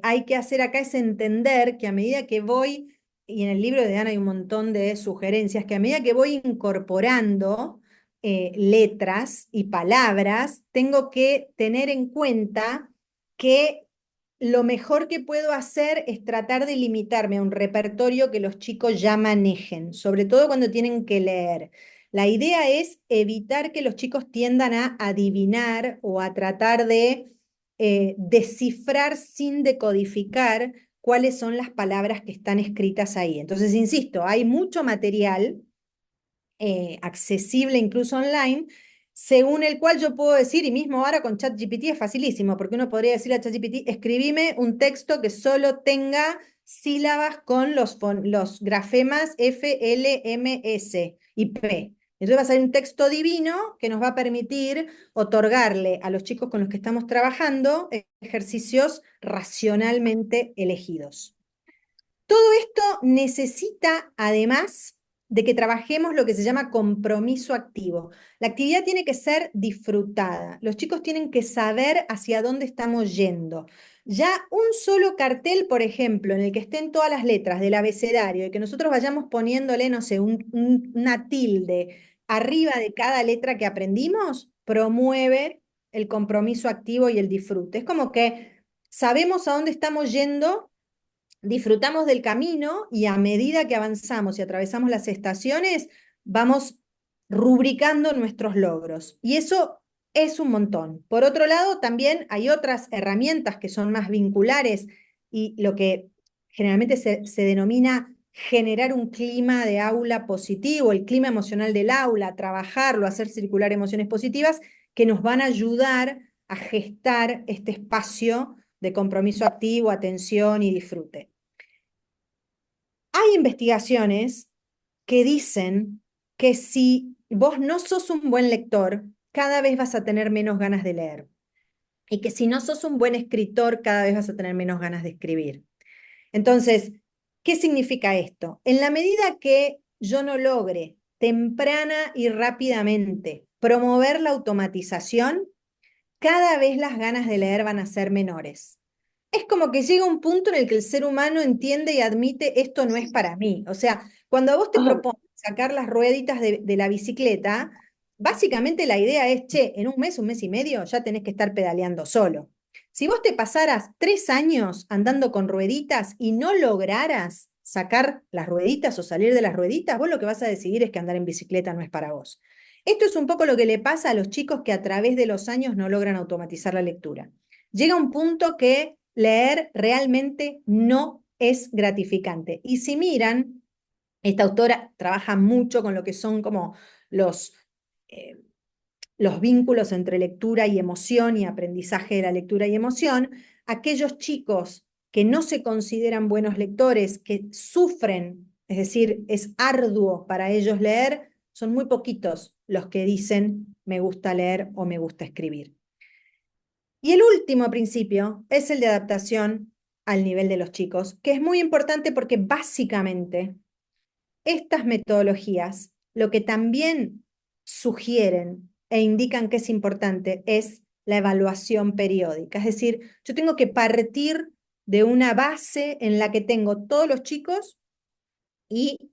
hay que hacer acá es entender que a medida que voy y en el libro de Ana hay un montón de sugerencias, que a medida que voy incorporando letras y palabras, tengo que tener en cuenta que lo mejor que puedo hacer es tratar de limitarme a un repertorio que los chicos ya manejen, sobre todo cuando tienen que leer. La idea es evitar que los chicos tiendan a adivinar o a tratar de descifrar sin decodificar cuáles son las palabras que están escritas ahí. Entonces, insisto, hay mucho material accesible incluso online, según el cual yo puedo decir, y mismo ahora con ChatGPT es facilísimo, porque uno podría decirle a ChatGPT, escribime un texto que solo tenga sílabas con los grafemas F, L, M, S y P. Entonces va a ser un texto divino que nos va a permitir otorgarle a los chicos con los que estamos trabajando ejercicios racionalmente elegidos. Todo esto necesita, además, de que trabajemos lo que se llama compromiso activo. La actividad tiene que ser disfrutada. Los chicos tienen que saber hacia dónde estamos yendo. Ya un solo cartel, por ejemplo, en el que estén todas las letras del abecedario y que nosotros vayamos poniéndole, no sé, una tilde arriba de cada letra que aprendimos, promueve el compromiso activo y el disfrute. Es como que sabemos a dónde estamos yendo, disfrutamos del camino y a medida que avanzamos y atravesamos las estaciones, vamos rubricando nuestros logros. Y eso es un montón. Por otro lado, también hay otras herramientas que son más vinculares y lo que generalmente se denomina generar un clima de aula positivo, el clima emocional del aula, trabajarlo, hacer circular emociones positivas que nos van a ayudar a gestar este espacio de compromiso activo, atención y disfrute. Hay investigaciones que dicen que si vos no sos un buen lector, cada vez vas a tener menos ganas de leer. Y que si no sos un buen escritor, cada vez vas a tener menos ganas de escribir. Entonces, ¿qué significa esto? En la medida que yo no logre temprana y rápidamente promover la automatización, cada vez las ganas de leer van a ser menores. Es como que llega un punto en el que el ser humano entiende y admite esto no es para mí. O sea, cuando a vos te propones sacar las rueditas de la bicicleta, básicamente la idea es, che, en un mes y medio, ya tenés que estar pedaleando solo. Si vos te pasaras 3 años andando con rueditas y no lograras sacar las rueditas o salir de las rueditas, vos lo que vas a decidir es que andar en bicicleta no es para vos. Esto es un poco lo que le pasa a los chicos que a través de los años no logran automatizar la lectura. Llega un punto que leer realmente no es gratificante. Y si miran, esta autora trabaja mucho con lo que son como los vínculos entre lectura y emoción y aprendizaje de la lectura y emoción. Aquellos chicos que no se consideran buenos lectores, que sufren, es decir, es arduo para ellos leer, son muy poquitos los que dicen me gusta leer o me gusta escribir. Y el último principio es el de adaptación al nivel de los chicos, que es muy importante porque básicamente estas metodologías lo que también sugieren e indican que es importante es la evaluación periódica. Es decir, yo tengo que partir de una base en la que tengo todos los chicos y,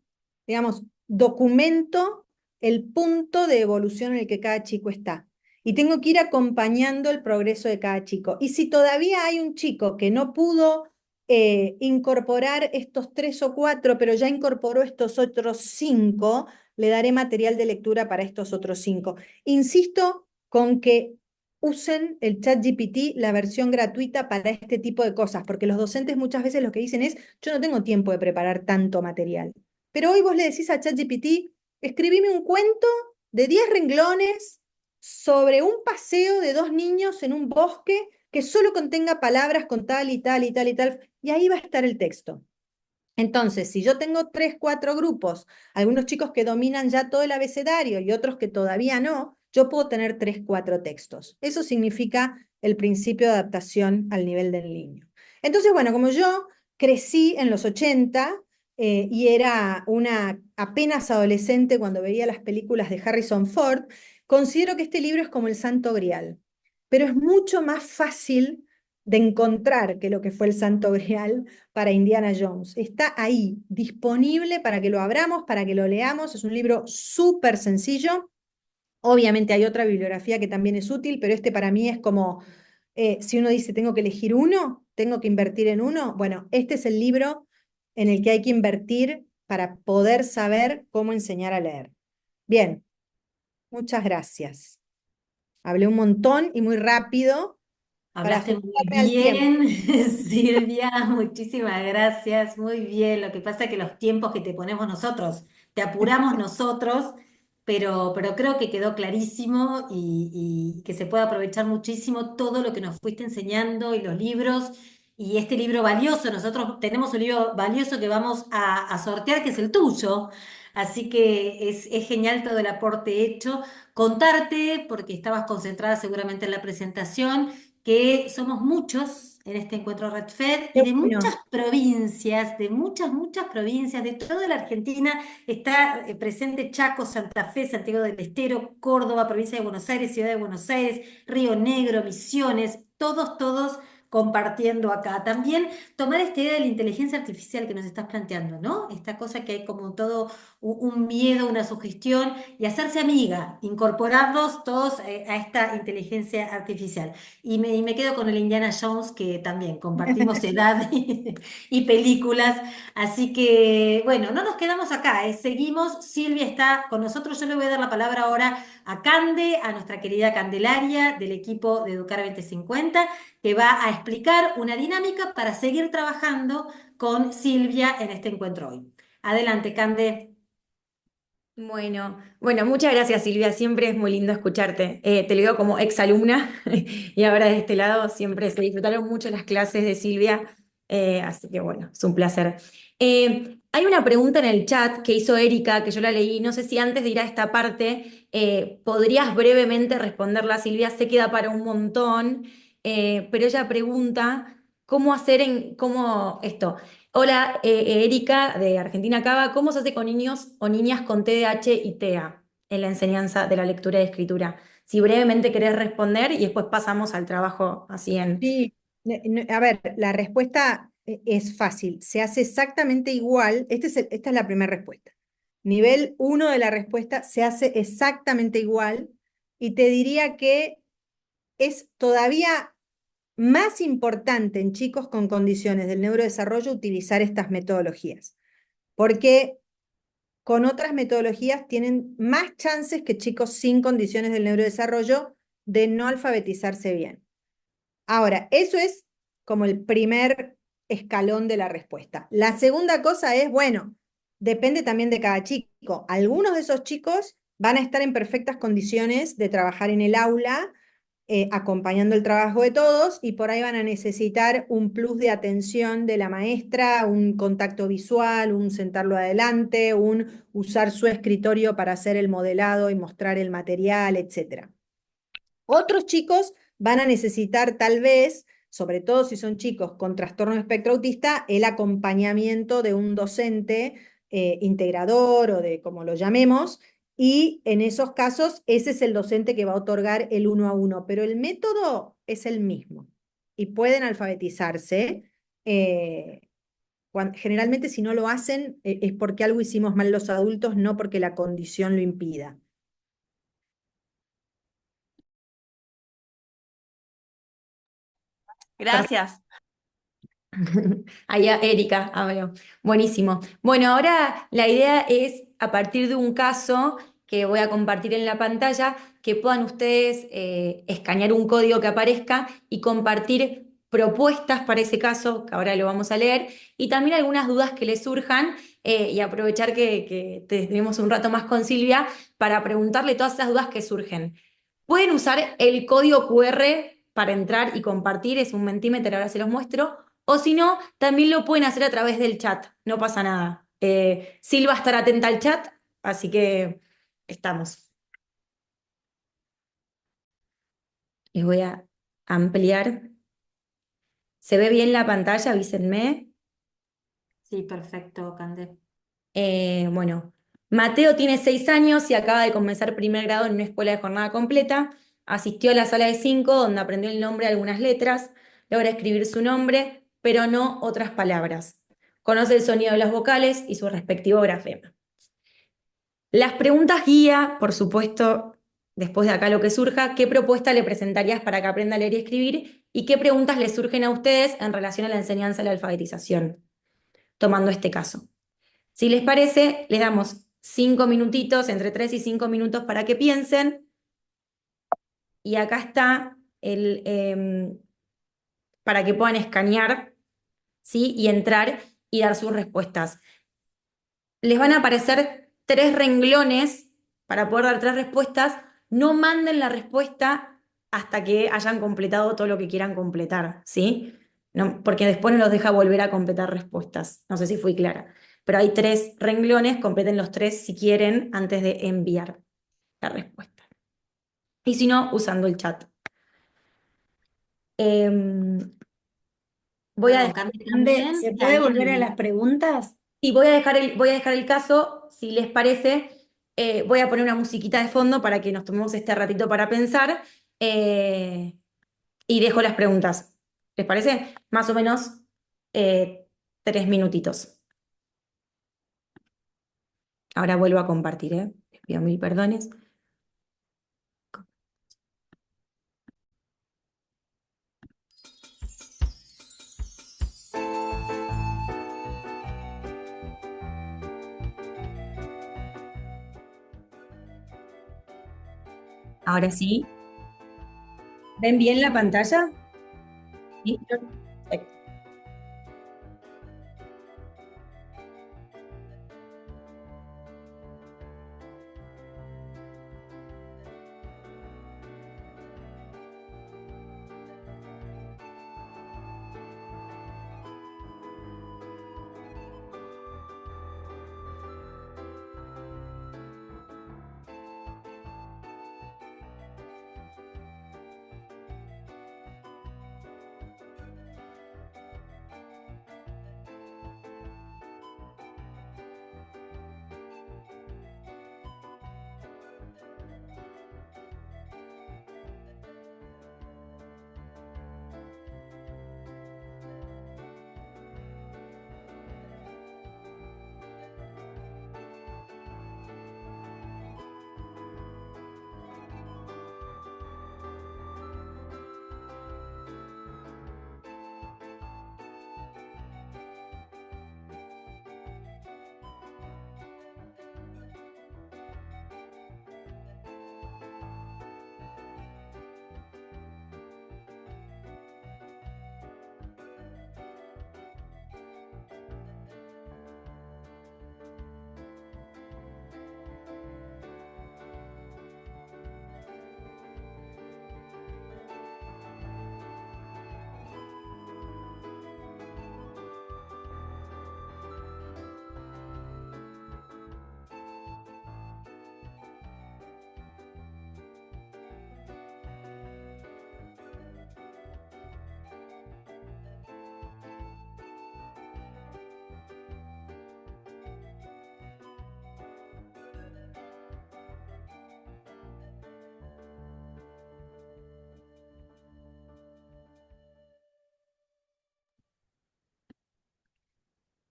digamos, documento el punto de evolución en el que cada chico está. Y tengo que ir acompañando el progreso de cada chico. Y si todavía hay un chico que no pudo incorporar estos 3 o 4, pero ya incorporó estos otros 5, le daré material de lectura para estos otros 5. Insisto con que usen el ChatGPT, la versión gratuita para este tipo de cosas, porque los docentes muchas veces lo que dicen es, yo no tengo tiempo de preparar tanto material. Pero hoy vos le decís a ChatGPT, escribime un cuento de 10 renglones sobre un paseo de 2 niños en un bosque que solo contenga palabras con tal y tal y tal y tal, y ahí va a estar el texto. Entonces, si yo tengo 3, 4 grupos, algunos chicos que dominan ya todo el abecedario y otros que todavía no, yo puedo tener 3, 4 textos. Eso significa el principio de adaptación al nivel del niño. Entonces, bueno, como yo crecí en los 80 y era una apenas adolescente cuando veía las películas de Harrison Ford, considero que este libro es como el Santo Grial, pero es mucho más fácil de encontrar que lo que fue el Santo Grial para Indiana Jones. Está ahí, disponible para que lo abramos, para que lo leamos. Es un libro súper sencillo. Obviamente hay otra bibliografía que también es útil, pero este para mí es como, si uno dice, tengo que elegir uno, tengo que invertir en uno, bueno, este es el libro en el que hay que invertir para poder saber cómo enseñar a leer. Bien, muchas gracias. Hablé un montón y muy rápido para Hablaste muy ajustarme al tiempo. bien, Silvia, muchísimas gracias, muy bien. Lo que pasa es que los tiempos que te ponemos nosotros, te apuramos nosotros, pero creo que quedó clarísimo y que se puede aprovechar muchísimo todo lo que nos fuiste enseñando y los libros y este libro valioso. Nosotros tenemos un libro valioso que vamos a sortear, que es el tuyo. Así que es genial todo el aporte hecho. Contarte, porque estabas concentrada seguramente en la presentación, que somos muchos en este encuentro RedFed y Qué de muchas bueno. provincias, de muchas provincias, de toda la Argentina. Está presente Chaco, Santa Fe, Santiago del Estero, Córdoba, provincia de Buenos Aires, Ciudad de Buenos Aires, Río Negro, Misiones, todos compartiendo acá. También tomar esta idea de la inteligencia artificial que nos estás planteando, ¿no? Esta cosa que hay como todo un miedo, una sugestión y hacerse amiga, incorporarlos todos a esta inteligencia artificial. Y me quedo con el Indiana Jones, que también compartimos edad y películas. Así que, bueno, no nos quedamos acá, seguimos. Silvia está con nosotros. Yo le voy a dar la palabra ahora a Cande, a nuestra querida Candelaria del equipo de Educar 2050, que va a explicar una dinámica para seguir trabajando con Silvia en este encuentro hoy. Adelante, Cande. Bueno, muchas gracias Silvia, siempre es muy lindo escucharte. Te lo digo como exalumna y ahora de este lado siempre se disfrutaron mucho las clases de Silvia, así que bueno, es un placer. Hay una pregunta en el chat que hizo Erika, que yo la leí, no sé si antes de ir a esta parte podrías brevemente responderla Silvia, sé que da para un montón, pero ella pregunta cómo hacer cómo esto. Hola, Erika de Argentina Cava. ¿Cómo se hace con niños o niñas con TDAH y TEA en la enseñanza de la lectura y escritura? Si brevemente querés responder y después pasamos al trabajo así en... Sí, a ver, la respuesta es fácil, se hace exactamente igual, esta es la primera respuesta. Nivel 1 de la respuesta se hace exactamente igual y te diría que es todavía más importante en chicos con condiciones del neurodesarrollo utilizar estas metodologías, porque con otras metodologías tienen más chances que chicos sin condiciones del neurodesarrollo de no alfabetizarse bien. Ahora, eso es como el primer escalón de la respuesta. La segunda cosa es, bueno, depende también de cada chico. Algunos de esos chicos van a estar en perfectas condiciones de trabajar en el aula, acompañando el trabajo de todos, y por ahí van a necesitar un plus de atención de la maestra, un contacto visual, un sentarlo adelante, un usar su escritorio para hacer el modelado y mostrar el material, etc. Otros chicos van a necesitar tal vez, sobre todo si son chicos con trastorno de espectro autista, el acompañamiento de un docente integrador o de como lo llamemos, y en esos casos ese es el docente que va a otorgar el 1 a 1, pero el método es el mismo y pueden alfabetizarse. Generalmente si no lo hacen es porque algo hicimos mal los adultos, no porque la condición lo impida. Gracias. Ahí Erika habló. Buenísimo. Bueno, ahora la idea es, a partir de un caso que voy a compartir en la pantalla, que puedan ustedes escanear un código que aparezca y compartir propuestas para ese caso, que ahora lo vamos a leer, y también algunas dudas que les surjan, y aprovechar que tenemos un rato más con Silvia para preguntarle todas esas dudas que surgen. Pueden usar el código QR para entrar y compartir, es un Mentimeter, ahora se los muestro. O si no, también lo pueden hacer a través del chat, no pasa nada. Silva va a estar atenta al chat, así que estamos. Les voy a ampliar. ¿Se ve bien la pantalla? Avísenme. Sí, perfecto, Cande. Bueno, Mateo tiene 6 años y acaba de comenzar primer grado en una escuela de jornada completa. Asistió a la sala de 5, donde aprendió el nombre de algunas letras. logra escribir su nombre, pero no otras palabras. Conoce el sonido de las vocales y su respectivo grafema. Las preguntas guía, por supuesto, después de acá lo que surja, ¿qué propuesta le presentarías para que aprenda a leer y escribir? ¿Y qué preguntas le surgen a ustedes en relación a la enseñanza y la alfabetización? Tomando este caso. Si les parece, les damos 5 minutitos, entre 3 y 5 minutos para que piensen. Y acá está para que puedan escanear, ¿sí? Y entrar y dar sus respuestas. Les van a aparecer 3 renglones para poder dar 3 respuestas. No manden la respuesta hasta que hayan completado todo lo que quieran completar, ¿sí? No, porque después no los deja volver a completar respuestas. No sé si fui clara. Pero hay 3 renglones, completen los 3 si quieren antes de enviar la respuesta. Y si no, usando el chat. Voy a Perdón, dejar, Cami, Ande, también, ¿se si puede volver a alguien... las preguntas? y voy a dejar el caso, si les parece, voy a poner una musiquita de fondo para que nos tomemos este ratito para pensar y dejo las preguntas. ¿Les parece? Más o menos 3 minutitos. Ahora vuelvo a compartir, ¿eh? Les pido mil perdones. Ahora sí. ¿Ven bien la pantalla? ¿Sí? Perfecto.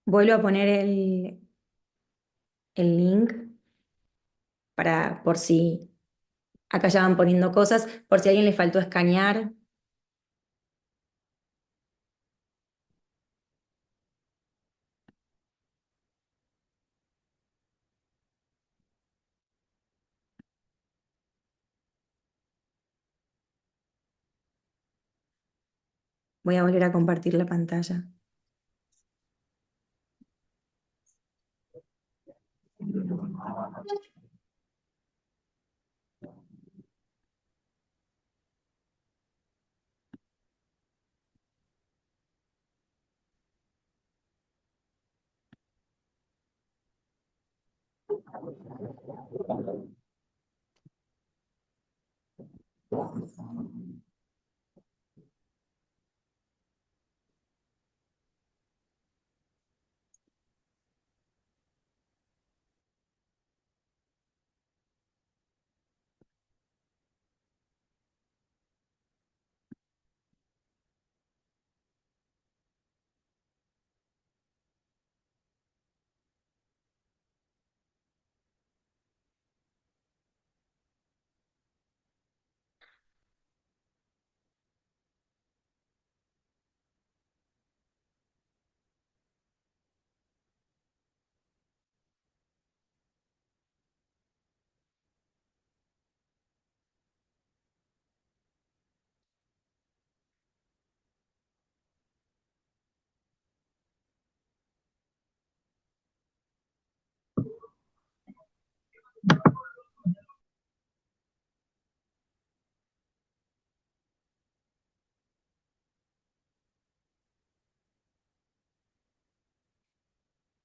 Vuelvo a poner el link por si acá ya van poniendo cosas, por si a alguien le faltó escanear. Voy a volver a compartir la pantalla.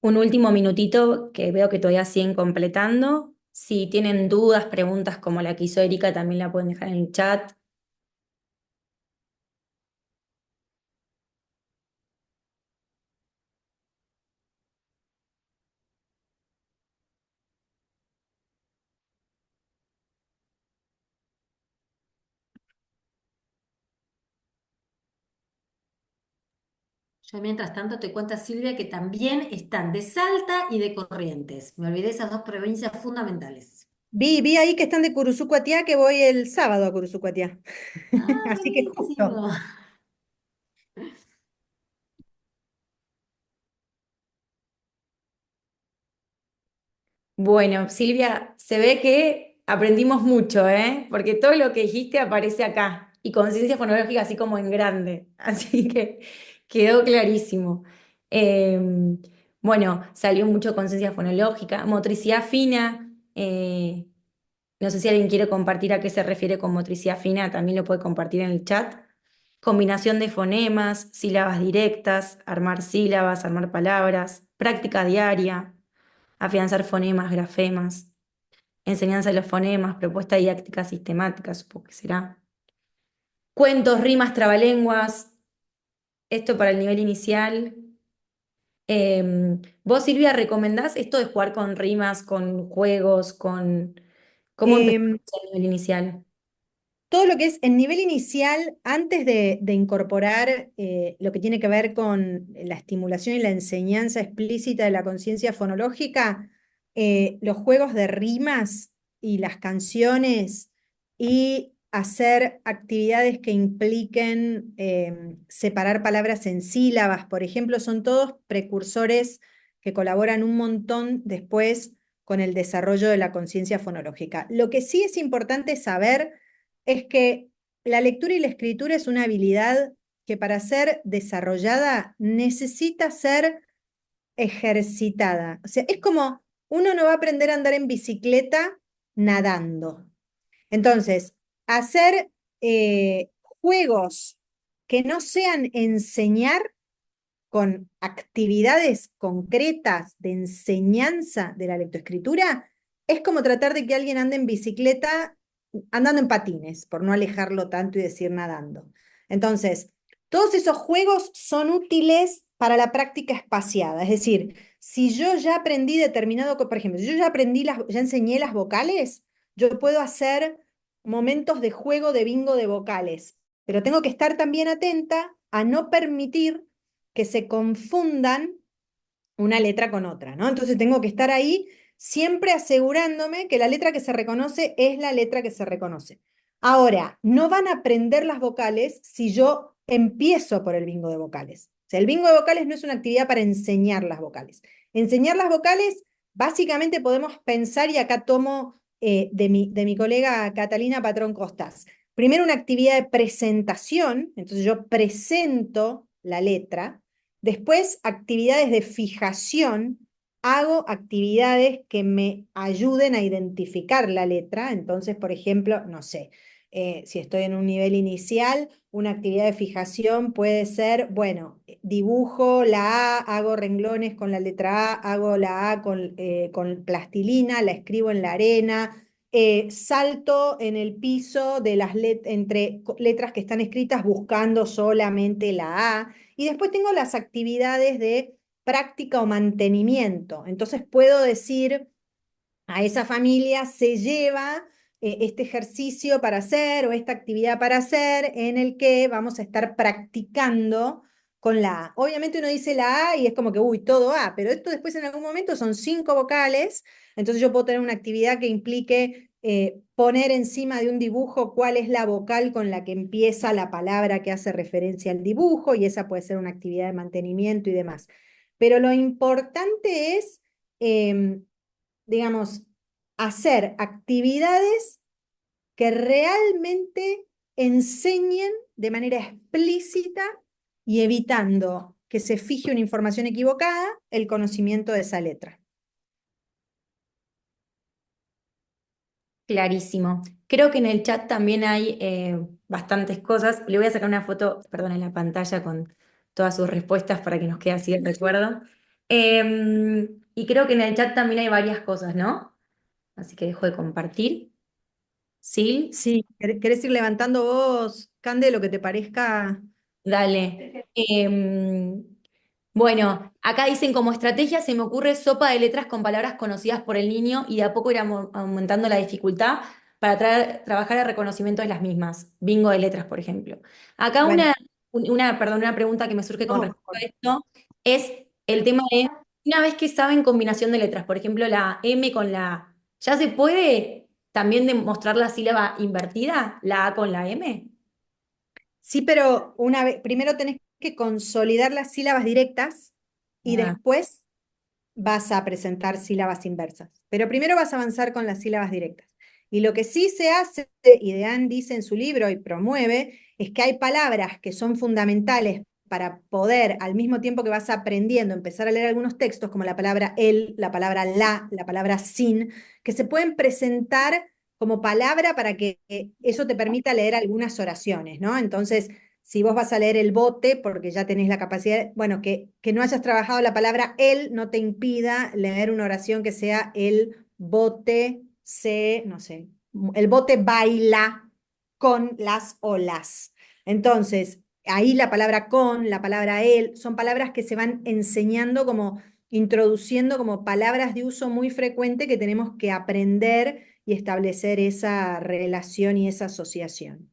Un último minutito que veo que todavía siguen completando. Si tienen dudas, preguntas como la que hizo Erika, también la pueden dejar en el chat. Yo mientras tanto te cuento, Silvia, que también están de Salta y de Corrientes. Me olvidé esas dos provincias fundamentales. Vi ahí que están de Curuzucuatiá, que voy el sábado a Curuzucuatiá. Ah, Así que justo. buenísimo. Bueno, Silvia, se ve que aprendimos mucho, ¿eh? Porque todo lo que dijiste aparece acá y conciencia fonológica así como en grande. Así que quedó clarísimo. Eh, bueno, salió mucho conciencia fonológica, motricidad fina. No sé si alguien quiere compartir a qué se refiere con motricidad fina, también lo puede compartir en el chat. Combinación de fonemas, sílabas directas, armar sílabas, armar palabras, práctica diaria, afianzar fonemas, grafemas, enseñanza de los fonemas, propuesta didáctica sistemática, supongo que será. Cuentos, rimas, trabalenguas, esto para el nivel inicial. ¿Vos, Silvia, recomendás esto de jugar con rimas, con juegos, con... ¿Cómo empezamos Em, el nivel inicial? Todo lo que es el nivel inicial, antes de incorporar lo que tiene que ver con la estimulación y la enseñanza explícita de la conciencia fonológica, los juegos de rimas y las canciones y hacer actividades que impliquen separar palabras en sílabas, por ejemplo, son todos precursores que colaboran un montón después con el desarrollo de la conciencia fonológica. Lo que sí es importante saber es que la lectura y la escritura es una habilidad que para ser desarrollada necesita ser ejercitada. O sea, es como uno no va a aprender a andar en bicicleta nadando. Entonces, hacer juegos que no sean enseñar con actividades concretas de enseñanza de la lectoescritura, es como tratar de que alguien ande en bicicleta andando en patines, por no alejarlo tanto y decir nadando. Entonces, todos esos juegos son útiles para la práctica espaciada, es decir, si yo ya aprendí determinado, por ejemplo, si yo ya aprendí ya enseñé las vocales, yo puedo hacer momentos de juego de bingo de vocales, pero tengo que estar también atenta a no permitir que se confundan una letra con otra, ¿no? Entonces tengo que estar ahí siempre asegurándome que la letra que se reconoce es la letra que se reconoce. Ahora, no van a aprender las vocales si yo empiezo por el bingo de vocales. O sea, el bingo de vocales no es una actividad para enseñar las vocales. Enseñar las vocales, básicamente podemos pensar, y acá tomo de mi colega Catalina Patrón Costas, primero una actividad de presentación, entonces yo presento la letra. Después, actividades de fijación. Hago actividades que me ayuden a identificar la letra. Entonces, por ejemplo, no sé, si estoy en un nivel inicial, una actividad de fijación puede ser, bueno, dibujo la A, hago renglones con la letra A, hago la A con plastilina, la escribo en la arena, salto en el piso de entre letras que están escritas buscando solamente la A. Y después tengo las actividades de práctica o mantenimiento. Entonces puedo decir a esa familia se lleva este ejercicio para hacer o esta actividad para hacer en el que vamos a estar practicando con la A. Obviamente uno dice la A y es como que, uy, todo A, pero esto después en algún momento son 5 vocales, entonces yo puedo tener una actividad que implique poner encima de un dibujo cuál es la vocal con la que empieza la palabra que hace referencia al dibujo, y esa puede ser una actividad de mantenimiento y demás. Pero lo importante es, digamos, hacer actividades que realmente enseñen de manera explícita y evitando que se fije una información equivocada el conocimiento de esa letra. Clarísimo. Creo que en el chat también hay bastantes cosas. Le voy a sacar una foto, perdón, en la pantalla con todas sus respuestas para que nos quede así el recuerdo. Y creo que en el chat también hay varias cosas, ¿no? Así que dejo de compartir. Sil, Sí, ¿querés ir levantando vos, Cande, lo que te parezca? dale. Bueno, acá dicen como estrategia se me ocurre sopa de letras con palabras conocidas por el niño y de a poco ir aumentando la dificultad para trabajar el reconocimiento de las mismas. Bingo de letras, por ejemplo. Acá Bueno, perdón, una pregunta que me surge con no, respecto a esto es el tema de, una vez que saben combinación de letras, por ejemplo, la M con la A, ¿ya se puede también demostrar la sílaba invertida, la A con la M? sí, pero una vez, primero tenés que consolidar las sílabas directas y Ah, después vas a presentar sílabas inversas. Pero primero vas a avanzar con las sílabas directas. Y lo que sí se hace, y Dean dice en su libro y promueve, es que hay palabras que son fundamentales para poder, al mismo tiempo que vas aprendiendo, empezar a leer algunos textos, como la palabra el, la palabra la palabra sin, que se pueden presentar como palabra para que eso te permita leer algunas oraciones, ¿no? Entonces, si vos vas a leer el bote, porque ya tenés la capacidad, bueno, que no hayas trabajado la palabra el no te impida leer una oración que sea el bote se, no sé, el bote baila con las olas. Entonces, ahí la palabra con, la palabra el, son palabras que se van enseñando como, introduciendo como palabras de uso muy frecuente que tenemos que aprender y establecer esa relación y esa asociación.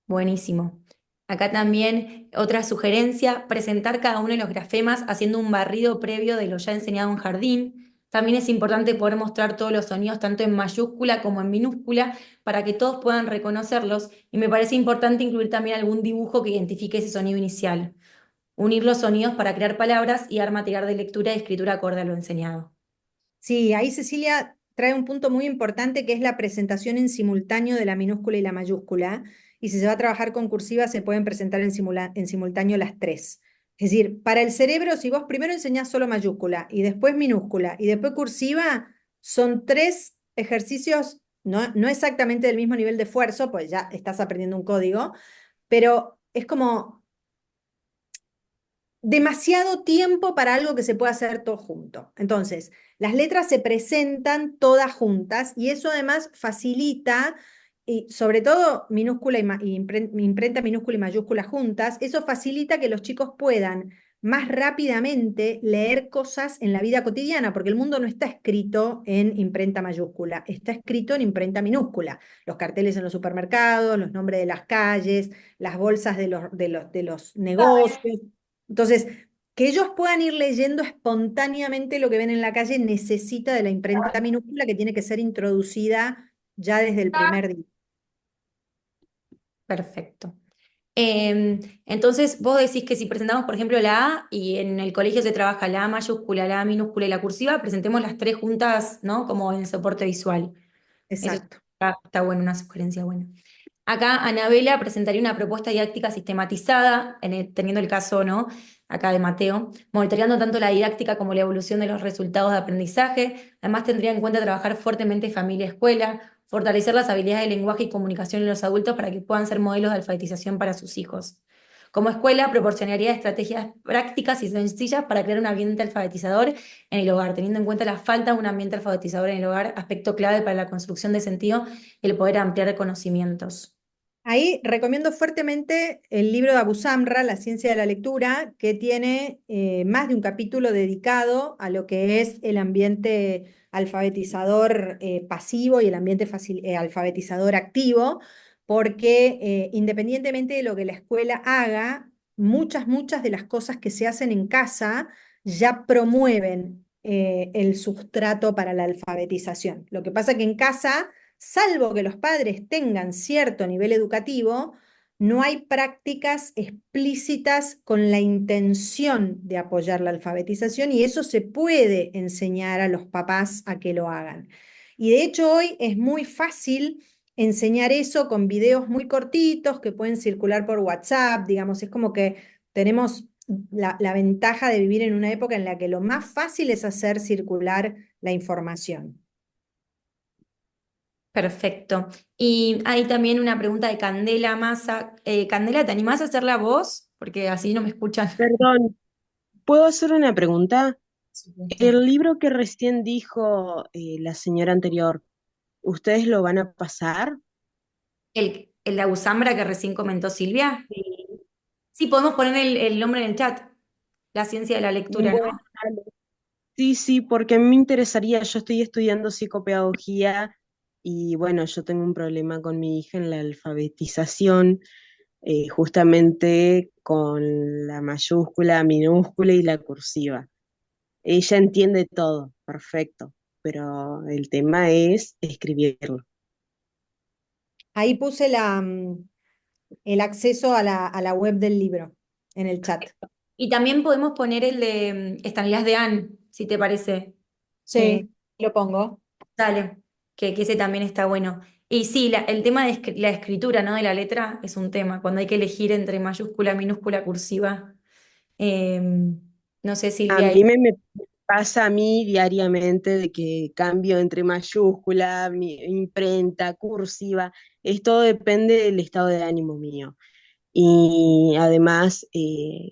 buenísimo. Acá también otra sugerencia, presentar cada uno de los grafemas haciendo un barrido previo de lo ya enseñado en jardín. También es importante poder mostrar todos los sonidos tanto en mayúscula como en minúscula para que todos puedan reconocerlos y me parece importante incluir también algún dibujo que identifique ese sonido inicial. Unir los sonidos para crear palabras y dar material de lectura y escritura acorde a lo enseñado. Sí, ahí Cecilia trae un punto muy importante que es la presentación en simultáneo de la minúscula y la mayúscula. Y si se va a trabajar con cursiva, se pueden presentar en simultáneo las tres. Es decir, para el cerebro, si vos primero enseñás solo mayúscula y después minúscula y después cursiva, son tres ejercicios, no exactamente del mismo nivel de esfuerzo, pues ya estás aprendiendo un código, pero es como demasiado tiempo para algo que se pueda hacer todo junto. Entonces, las letras se presentan todas juntas y eso además facilita, y sobre todo minúscula y imprenta minúscula y mayúscula juntas, eso facilita que los chicos puedan más rápidamente leer cosas en la vida cotidiana, porque el mundo no está escrito en imprenta mayúscula, está escrito en imprenta minúscula. Los carteles en los supermercados, los nombres de las calles, las bolsas de los negocios. Entonces, que ellos puedan ir leyendo espontáneamente lo que ven en la calle necesita de la imprenta minúscula que tiene que ser introducida ya desde el primer día. Perfecto. Entonces, vos decís que si presentamos, por ejemplo, la A y en el colegio se trabaja la A mayúscula, la A minúscula y la cursiva, presentemos las tres juntas, ¿no? Como en el soporte visual. Eso Exacto. está bueno, una sugerencia buena. Acá Anabela presentaría una propuesta didáctica sistematizada, teniendo el caso, ¿no? Acá de Mateo, monitoreando tanto la didáctica como la evolución de los resultados de aprendizaje. Además, tendría en cuenta trabajar fuertemente familia-escuela, fortalecer las habilidades de lenguaje y comunicación en los adultos para que puedan ser modelos de alfabetización para sus hijos. Como escuela, proporcionaría estrategias prácticas y sencillas para crear un ambiente alfabetizador en el hogar, teniendo en cuenta la falta de un ambiente alfabetizador en el hogar, aspecto clave para la construcción de sentido y el poder ampliar conocimientos. Ahí recomiendo fuertemente el libro de Abu Samra, La ciencia de la lectura, que tiene más de un capítulo dedicado a lo que es el ambiente alfabetizador pasivo y el ambiente alfabetizador activo, porque independientemente de lo que la escuela haga, muchas de las cosas que se hacen en casa ya promueven el sustrato para la alfabetización. Lo que pasa que en casa salvo que los padres tengan cierto nivel educativo, no hay prácticas explícitas con la intención de apoyar la alfabetización y eso se puede enseñar a los papás a que lo hagan. Y de hecho hoy es muy fácil enseñar eso con videos muy cortitos que pueden circular por WhatsApp, digamos, es como que tenemos la ventaja de vivir en una época en la que lo más fácil es hacer circular la información. Perfecto. Y hay también una pregunta de Candela Massa. Candela, ¿te animás a hacer la voz? Porque así no me escuchan. Perdón, ¿Puedo hacer una pregunta? supuesto. El libro que recién dijo la señora anterior, ¿ustedes lo van a pasar? El de Ausambra que recién comentó Silvia. Sí. Sí, podemos poner el nombre en el chat. La ciencia de la lectura, Bueno, ¿no? dale. Sí, sí, porque a mí me interesaría, yo estoy estudiando psicopedagogía y bueno, yo tengo un problema con mi hija en la alfabetización, justamente con la mayúscula, minúscula y la cursiva. Ella entiende todo, perfecto, pero el tema es escribirlo. Ahí puse el acceso a la web del libro en el chat. Y también podemos poner el de Stanislas de Anne, si te parece. Eh, Sí, lo pongo. Dale, que ese también está bueno. Y sí, el tema de la escritura, ¿no? De la letra es un tema, cuando hay que elegir entre mayúscula, minúscula, cursiva. Eh, no sé, A Silvia. mí me pasa a mí diariamente de que cambio entre mayúscula, imprenta, cursiva, esto depende del estado de ánimo mío. Y además,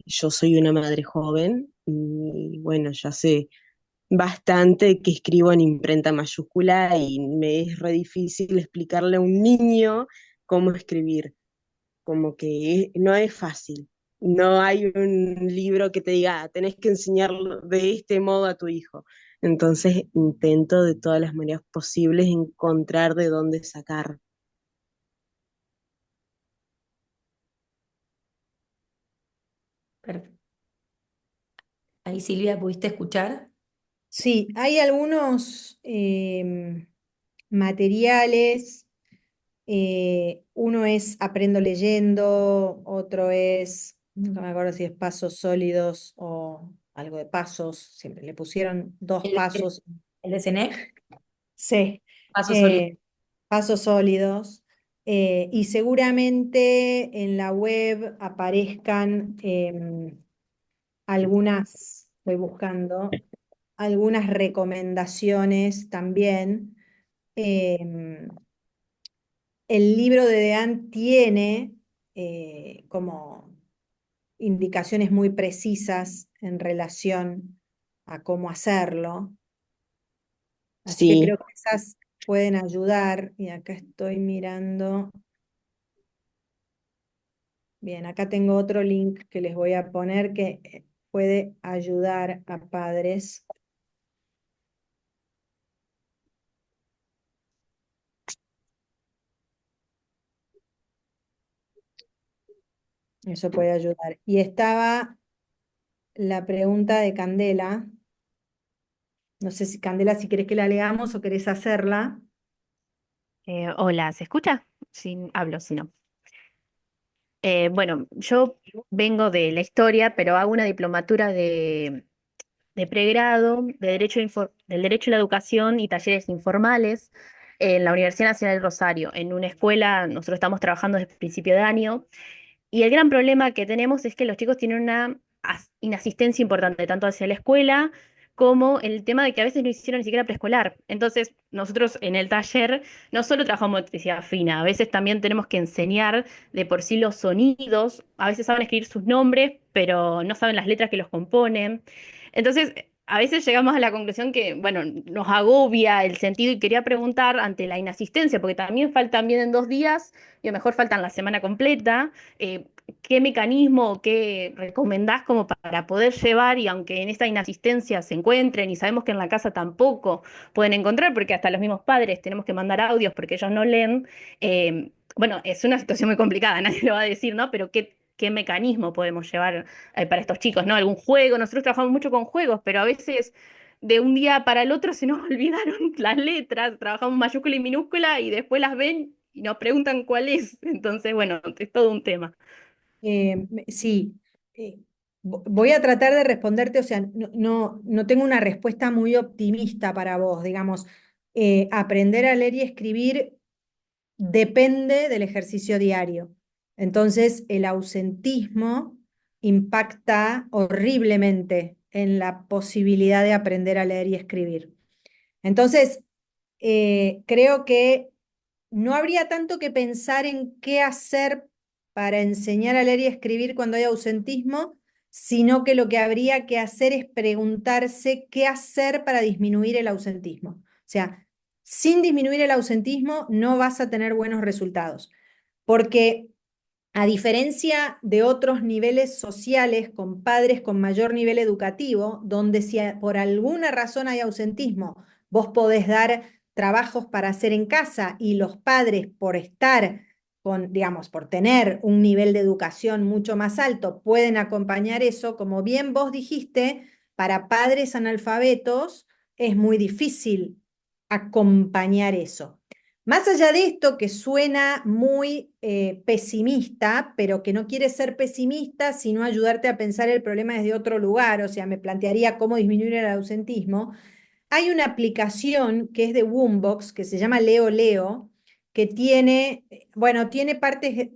yo soy una madre joven y bueno, ya sé bastante que escribo en imprenta mayúscula y me es re difícil explicarle a un niño cómo escribir, como que no es fácil. No hay un libro que te diga, "Ah, tenés que enseñarlo de este modo a tu hijo". Entonces intento de todas las maneras posibles encontrar de dónde sacar. Perfecto. Ahí, Silvia, ¿pudiste escuchar? Sí, hay algunos materiales. Uno es Aprendo leyendo, otro es, no me acuerdo si es Pasos Sólidos o algo de pasos, siempre le pusieron dos El de, pasos. el de Senec, Sí, Paso Sólido. eh, pasos sólidos. Y seguramente en la web aparezcan algunas, estoy buscando, algunas recomendaciones también. Em, el libro de Dean tiene como indicaciones muy precisas en relación a cómo hacerlo, así que Sí, creo que esas pueden ayudar. Y acá estoy mirando. Bien, acá tengo otro link que les voy a poner que puede ayudar a padres. Eso puede ayudar. Y estaba la pregunta de Candela. No sé si Candela, si querés que la leamos o querés hacerla. Hola, ¿se escucha? Sí, hablo, si no. Bueno, yo vengo de la historia, pero hago una diplomatura de pregrado de del Derecho a la Educación y Talleres Informales en la Universidad Nacional del Rosario. En una escuela, nosotros estamos trabajando desde el principio de año y el gran problema que tenemos es que los chicos tienen una inasistencia importante, tanto hacia la escuela como el tema de que a veces no hicieron ni siquiera preescolar. Entonces, nosotros en el taller no solo trabajamos motricidad fina, a veces también tenemos que enseñar de por sí los sonidos, a veces saben escribir sus nombres, pero no saben las letras que los componen. Entonces, a veces llegamos a la conclusión que, bueno, nos agobia el sentido y quería preguntar ante la inasistencia, porque también faltan bien en 2 días y a lo mejor faltan la semana completa. ¿Qué mecanismo o qué recomendás como para poder llevar y aunque en esta inasistencia se encuentren y sabemos que en la casa tampoco pueden encontrar porque hasta los mismos padres tenemos que mandar audios porque ellos no leen? Bueno, es una situación muy complicada, nadie lo va a decir, ¿no? Pero ¿qué mecanismo podemos llevar para estos chicos, ¿no? ¿Algún juego? Nosotros trabajamos mucho con juegos, pero a veces de un día para el otro se nos olvidaron las letras, trabajamos mayúscula y minúscula y después las ven y nos preguntan cuál es. Entonces, bueno, es todo un tema. Sí, voy a tratar de responderte, o sea, no tengo una respuesta muy optimista para vos, digamos. Aprender a leer y escribir depende del ejercicio diario. Entonces, el ausentismo impacta horriblemente en la posibilidad de aprender a leer y escribir. Entonces, creo que no habría tanto que pensar en qué hacer para enseñar a leer y escribir cuando hay ausentismo, sino que lo que habría que hacer es preguntarse qué hacer para disminuir el ausentismo. O sea, sin disminuir el ausentismo no vas a tener buenos resultados, porque a diferencia de otros niveles sociales con padres con mayor nivel educativo, donde si por alguna razón hay ausentismo, vos podés dar trabajos para hacer en casa y los padres por estar con, digamos, por tener un nivel de educación mucho más alto, pueden acompañar eso, como bien vos dijiste, para padres analfabetos es muy difícil acompañar eso. Más allá de esto, que suena muy pesimista, pero que no quiere ser pesimista, sino ayudarte a pensar el problema desde otro lugar, o sea, me plantearía cómo disminuir el ausentismo. Hay una aplicación que es de Boombox, que se llama Leo Leo, que tiene, bueno, tiene partes,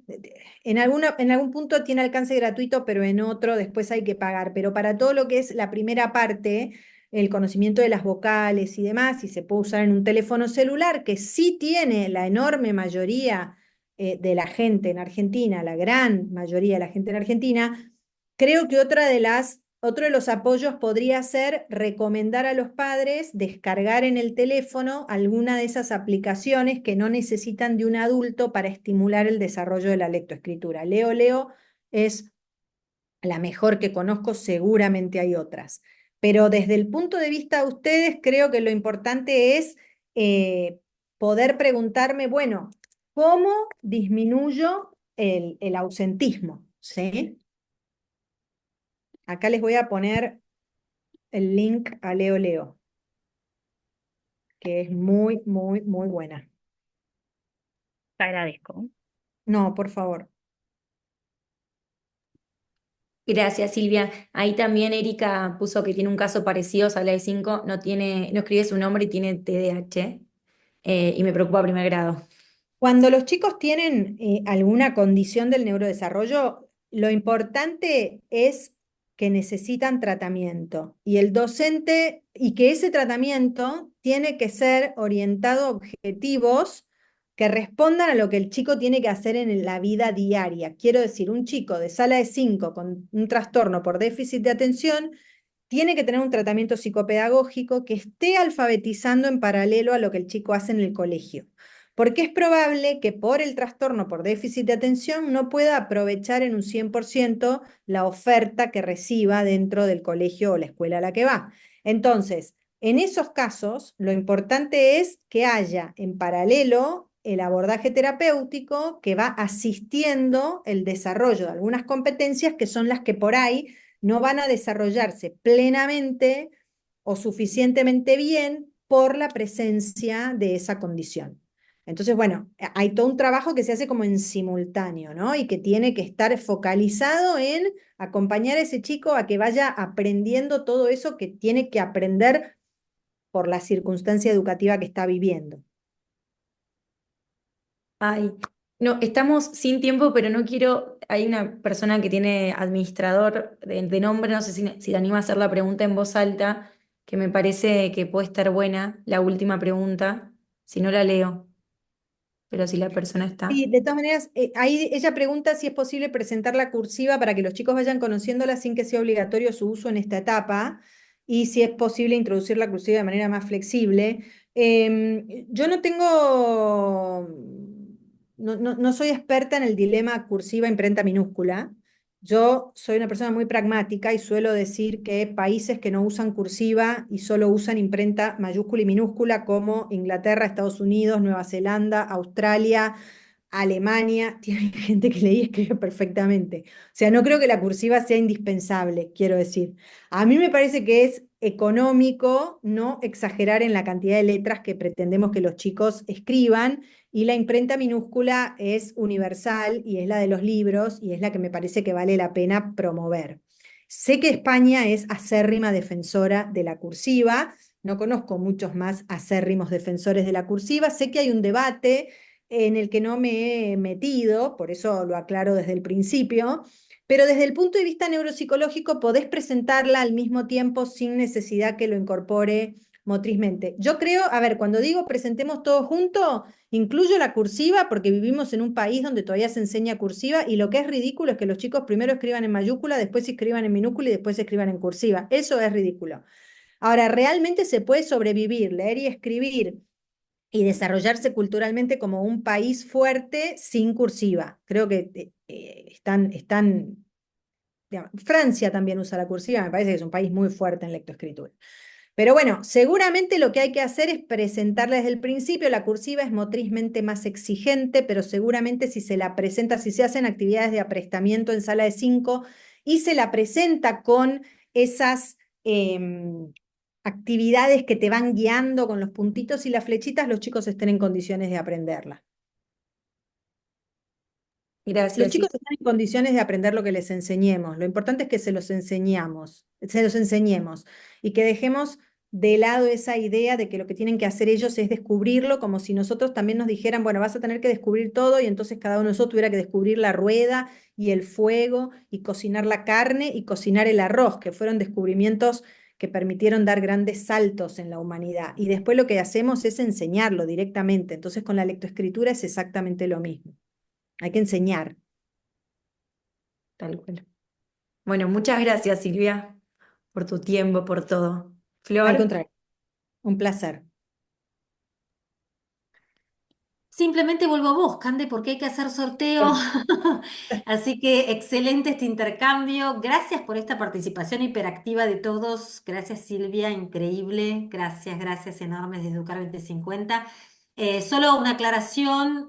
en algún punto tiene alcance gratuito, pero en otro después hay que pagar. Pero para todo lo que es la primera parte, el conocimiento de las vocales y demás, y se puede usar en un teléfono celular, que sí tiene la enorme mayoría de la gente en Argentina, la gran mayoría de la gente en Argentina. Creo que otro de los apoyos podría ser recomendar a los padres descargar en el teléfono alguna de esas aplicaciones que no necesitan de un adulto para estimular el desarrollo de la lectoescritura. Leo Leo es la mejor que conozco, seguramente hay otras. Pero desde el punto de vista de ustedes, creo que lo importante es poder preguntarme, bueno, ¿cómo disminuyo el ausentismo? ¿Sí? Acá les voy a poner el link a Leo Leo, que es muy, muy, muy buena. Te agradezco. No, por favor. Gracias, Silvia. Ahí también Erika puso que tiene un caso parecido, sala de 5, no escribe su nombre y tiene TDAH, y me preocupa a primer grado. Cuando los chicos tienen alguna condición del neurodesarrollo, lo importante es que necesitan tratamiento y el docente, y que ese tratamiento tiene que ser orientado a objetivos que respondan a lo que el chico tiene que hacer en la vida diaria. Quiero decir, un chico de sala de 5 con un trastorno por déficit de atención tiene que tener un tratamiento psicopedagógico que esté alfabetizando en paralelo a lo que el chico hace en el colegio, porque es probable que por el trastorno por déficit de atención no pueda aprovechar en un 100% la oferta que reciba dentro del colegio o la escuela a la que va. Entonces, en esos casos, lo importante es que haya en paralelo el abordaje terapéutico que va asistiendo el desarrollo de algunas competencias que son las que por ahí no van a desarrollarse plenamente o suficientemente bien por la presencia de esa condición. Entonces, bueno, hay todo un trabajo que se hace como en simultáneo, ¿no? Y que tiene que estar focalizado en acompañar a ese chico a que vaya aprendiendo todo eso que tiene que aprender por la circunstancia educativa que está viviendo. Ay, no, estamos sin tiempo, pero no quiero. Hay una persona que tiene administrador de nombre, no sé si le anima a hacer la pregunta en voz alta, que me parece que puede estar buena, la última pregunta, si no la leo, pero si la persona está. Sí, de todas maneras, ahí ella pregunta si es posible presentar la cursiva para que los chicos vayan conociéndola sin que sea obligatorio su uso en esta etapa y si es posible introducir la cursiva de manera más flexible. Yo no tengo, no soy experta en el dilema cursiva imprenta minúscula. Yo soy una persona muy pragmática y suelo decir que países que no usan cursiva y solo usan imprenta mayúscula y minúscula como Inglaterra, Estados Unidos, Nueva Zelanda, Australia, Alemania, tiene gente que leí y escribe perfectamente. O sea, no creo que la cursiva sea indispensable, quiero decir. A mí me parece que es económico no exagerar en la cantidad de letras que pretendemos que los chicos escriban, y la imprenta minúscula es universal y es la de los libros y es la que me parece que vale la pena promover. Sé que España es acérrima defensora de la cursiva, no conozco muchos más acérrimos defensores de la cursiva, sé que hay un debate en el que no me he metido, por eso lo aclaro desde el principio, pero desde el punto de vista neuropsicológico podés presentarla al mismo tiempo sin necesidad que lo incorpore motrizmente. Yo creo, a ver, cuando digo presentemos todo junto, incluyo la cursiva porque vivimos en un país donde todavía se enseña cursiva y lo que es ridículo es que los chicos primero escriban en mayúscula, después escriban en minúscula y después escriban en cursiva. Eso es ridículo. Ahora, realmente se puede sobrevivir, leer y escribir y desarrollarse culturalmente como un país fuerte sin cursiva. Creo que digamos, Francia también usa la cursiva, me parece que es un país muy fuerte en lectoescritura. Pero bueno, seguramente lo que hay que hacer es presentarla desde el principio. La cursiva es motrizmente más exigente, pero seguramente si se la presenta, si se hacen actividades de aprestamiento en sala de 5 y se la presenta con esas actividades que te van guiando con los puntitos y las flechitas, los chicos estén en condiciones de aprenderla. Los Gracias, chicos Silvia. están en condiciones de aprender lo que les enseñemos. Lo importante es que se los enseñemos y que dejemos de lado esa idea de que lo que tienen que hacer ellos es descubrirlo, como si nosotros también nos dijeran, bueno, vas a tener que descubrir todo y entonces cada uno de nosotros tuviera que descubrir la rueda y el fuego y cocinar la carne y cocinar el arroz, que fueron descubrimientos que permitieron dar grandes saltos en la humanidad. Y después lo que hacemos es enseñarlo directamente. Entonces con la lectoescritura es exactamente lo mismo. Hay que enseñar. Tal cual. Bueno, muchas gracias, Silvia, por tu tiempo, por todo. Al Flor. contrario, un placer. Simplemente vuelvo a vos, Cande, porque hay que hacer sorteo. Así que excelente este intercambio. Gracias por esta participación hiperactiva de todos. Gracias, Silvia, increíble. Gracias, gracias enormes de Educar 2050. Solo una aclaración,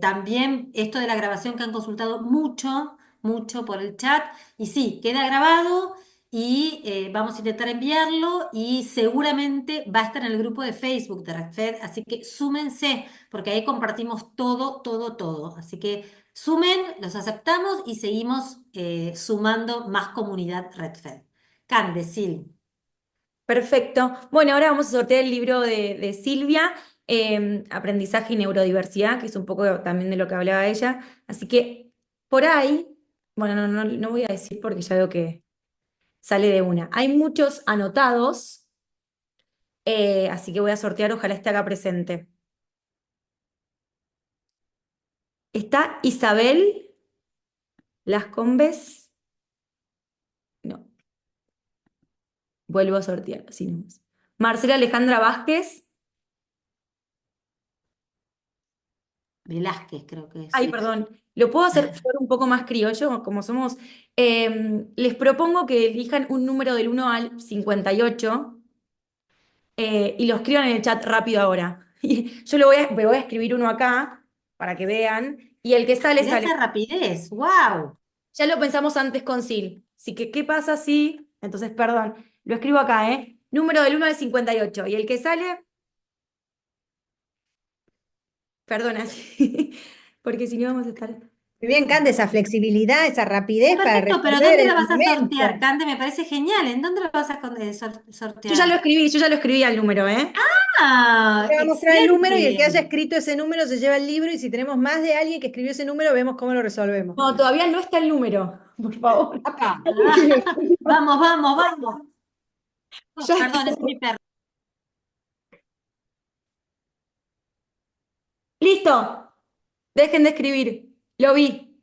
también esto de la grabación que han consultado mucho, mucho por el chat. Y sí, queda grabado y vamos a intentar enviarlo y seguramente va a estar en el grupo de Facebook de RedFed, así que súmense porque ahí compartimos todo, todo, todo. Así que sumen, los aceptamos y seguimos sumando más comunidad RedFed. Cande, Sil. Perfecto. Bueno, ahora vamos a sortear el libro de Silvia, Aprendizaje y Neurodiversidad, que es un poco también de lo que hablaba ella. Así que por ahí, bueno, no voy a decir porque ya veo que sale de una. Hay muchos anotados, así que voy a sortear, ojalá esté acá presente. Está Isabel Las Combes. No, vuelvo a sortear, así nomás. Marcela Alejandra Vázquez. Velázquez, creo que es, Ay, sí. perdón. ¿Lo puedo hacer Flor, un poco más criollo, como somos? Les propongo que elijan un número del 1 al 58 y lo escriban en el chat rápido ahora. Y yo me voy a escribir uno acá para que vean. Y el que sale, Mirá sale. esa rapidez, wow. Ya lo pensamos antes con Sil. Así que, ¿qué pasa si? Entonces, perdón, lo escribo acá, ¿eh? Número del 1 al 58. Y el que sale, perdona, sí, porque si no vamos a estar. Muy bien, Cande, esa flexibilidad, esa rapidez para Perfecto, pero responder ¿dónde en la el vas a sortear, momento. Cande? Me parece genial. ¿En dónde la vas a Yo ya sortear? lo escribí, yo ya lo escribí al número, ¿eh? Ah, Le va a mostrar el número y el que haya excelente. escrito ese número se lleva el libro y si tenemos más de alguien que escribió ese número, vemos cómo lo resolvemos. No, todavía no está el número, por favor. ¡Apa! Ah, vamos, vamos, vamos. Oh, Ya perdón, está. ese es mi perro. Listo. Dejen de escribir. Lo vi.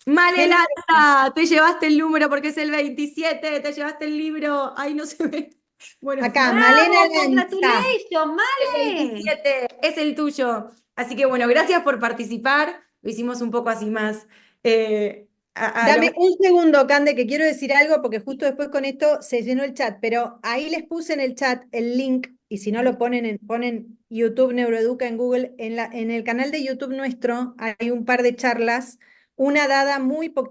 ¿Qué Malena, número es? te llevaste el número porque es el 27, te llevaste el libro. Ay, no se ve. Bueno, Acá, Malena ¡Bravo! Lanza. ¡Congratulations, el Male! 27 es el tuyo. Así que bueno, gracias por participar. Lo hicimos un poco así más a lo Dame un segundo, Cande, que quiero decir algo porque justo después con esto se llenó el chat, pero ahí les puse en el chat el link y si no lo ponen YouTube Neuroeduca en Google, en el canal de YouTube nuestro hay un par de charlas, una dada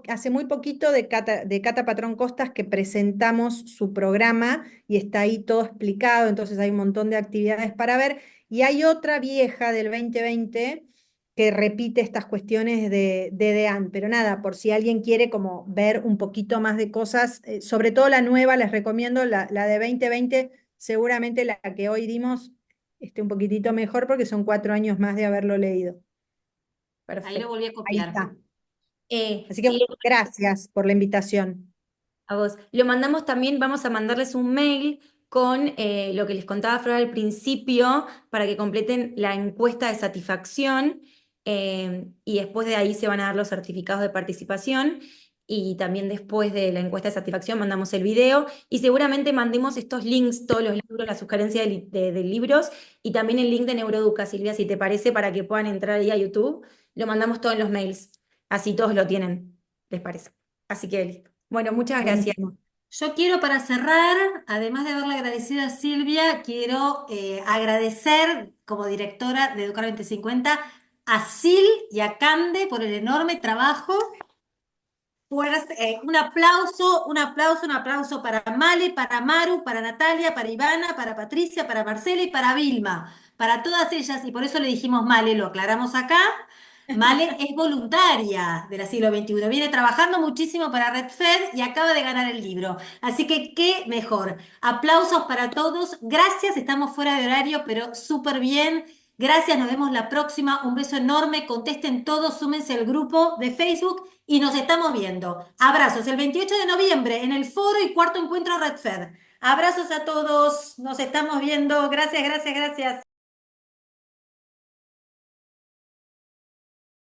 hace muy poquito de Cata Patrón Costas que presentamos su programa y está ahí todo explicado, entonces hay un montón de actividades para ver y hay otra vieja del 2020 que repite estas cuestiones de DEAN. Pero nada, por si alguien quiere como ver un poquito más de cosas, sobre todo la nueva, les recomiendo la de 2020, seguramente la que hoy dimos esté un poquitito mejor porque son 4 años más de haberlo leído. Ahí lo Perfecto. volví a Ahí copiar. está. Así que Sí, gracias por la invitación. A vos. Lo mandamos también, vamos a mandarles un mail con lo que les contaba Flor al principio para que completen la encuesta de satisfacción y después de ahí se van a dar los certificados de participación y también después de la encuesta de satisfacción mandamos el video y seguramente mandemos estos links, todos los libros, la sugerencia de libros y también el link de Neuroeduca, Silvia, si te parece, para que puedan entrar ahí a YouTube. Lo mandamos todos en los mails, así todos lo tienen, ¿les parece? Así que listo. Bueno, muchas gracias. Buenísimo. Yo quiero para cerrar, además de haberle agradecido a Silvia, quiero agradecer como directora de Educar 2050 a Sil y a Cande por el enorme trabajo. Un aplauso, un aplauso, un aplauso para Male, para Maru, para Natalia, para Ivana, para Patricia, para Marcela y para Vilma, para todas ellas, y por eso le dijimos Male, lo aclaramos acá. Male es voluntaria de la siglo XXI, viene trabajando muchísimo para Red Fed y acaba de ganar el libro. Así que qué mejor. Aplausos para todos. Gracias, estamos fuera de horario, pero súper bien. Gracias, nos vemos la próxima. Un beso enorme. Contesten todos, súmense al grupo de Facebook y nos estamos viendo. Abrazos. El 28 de noviembre en el foro y cuarto encuentro Red Fed. Abrazos a todos. Nos estamos viendo. Gracias, gracias, gracias.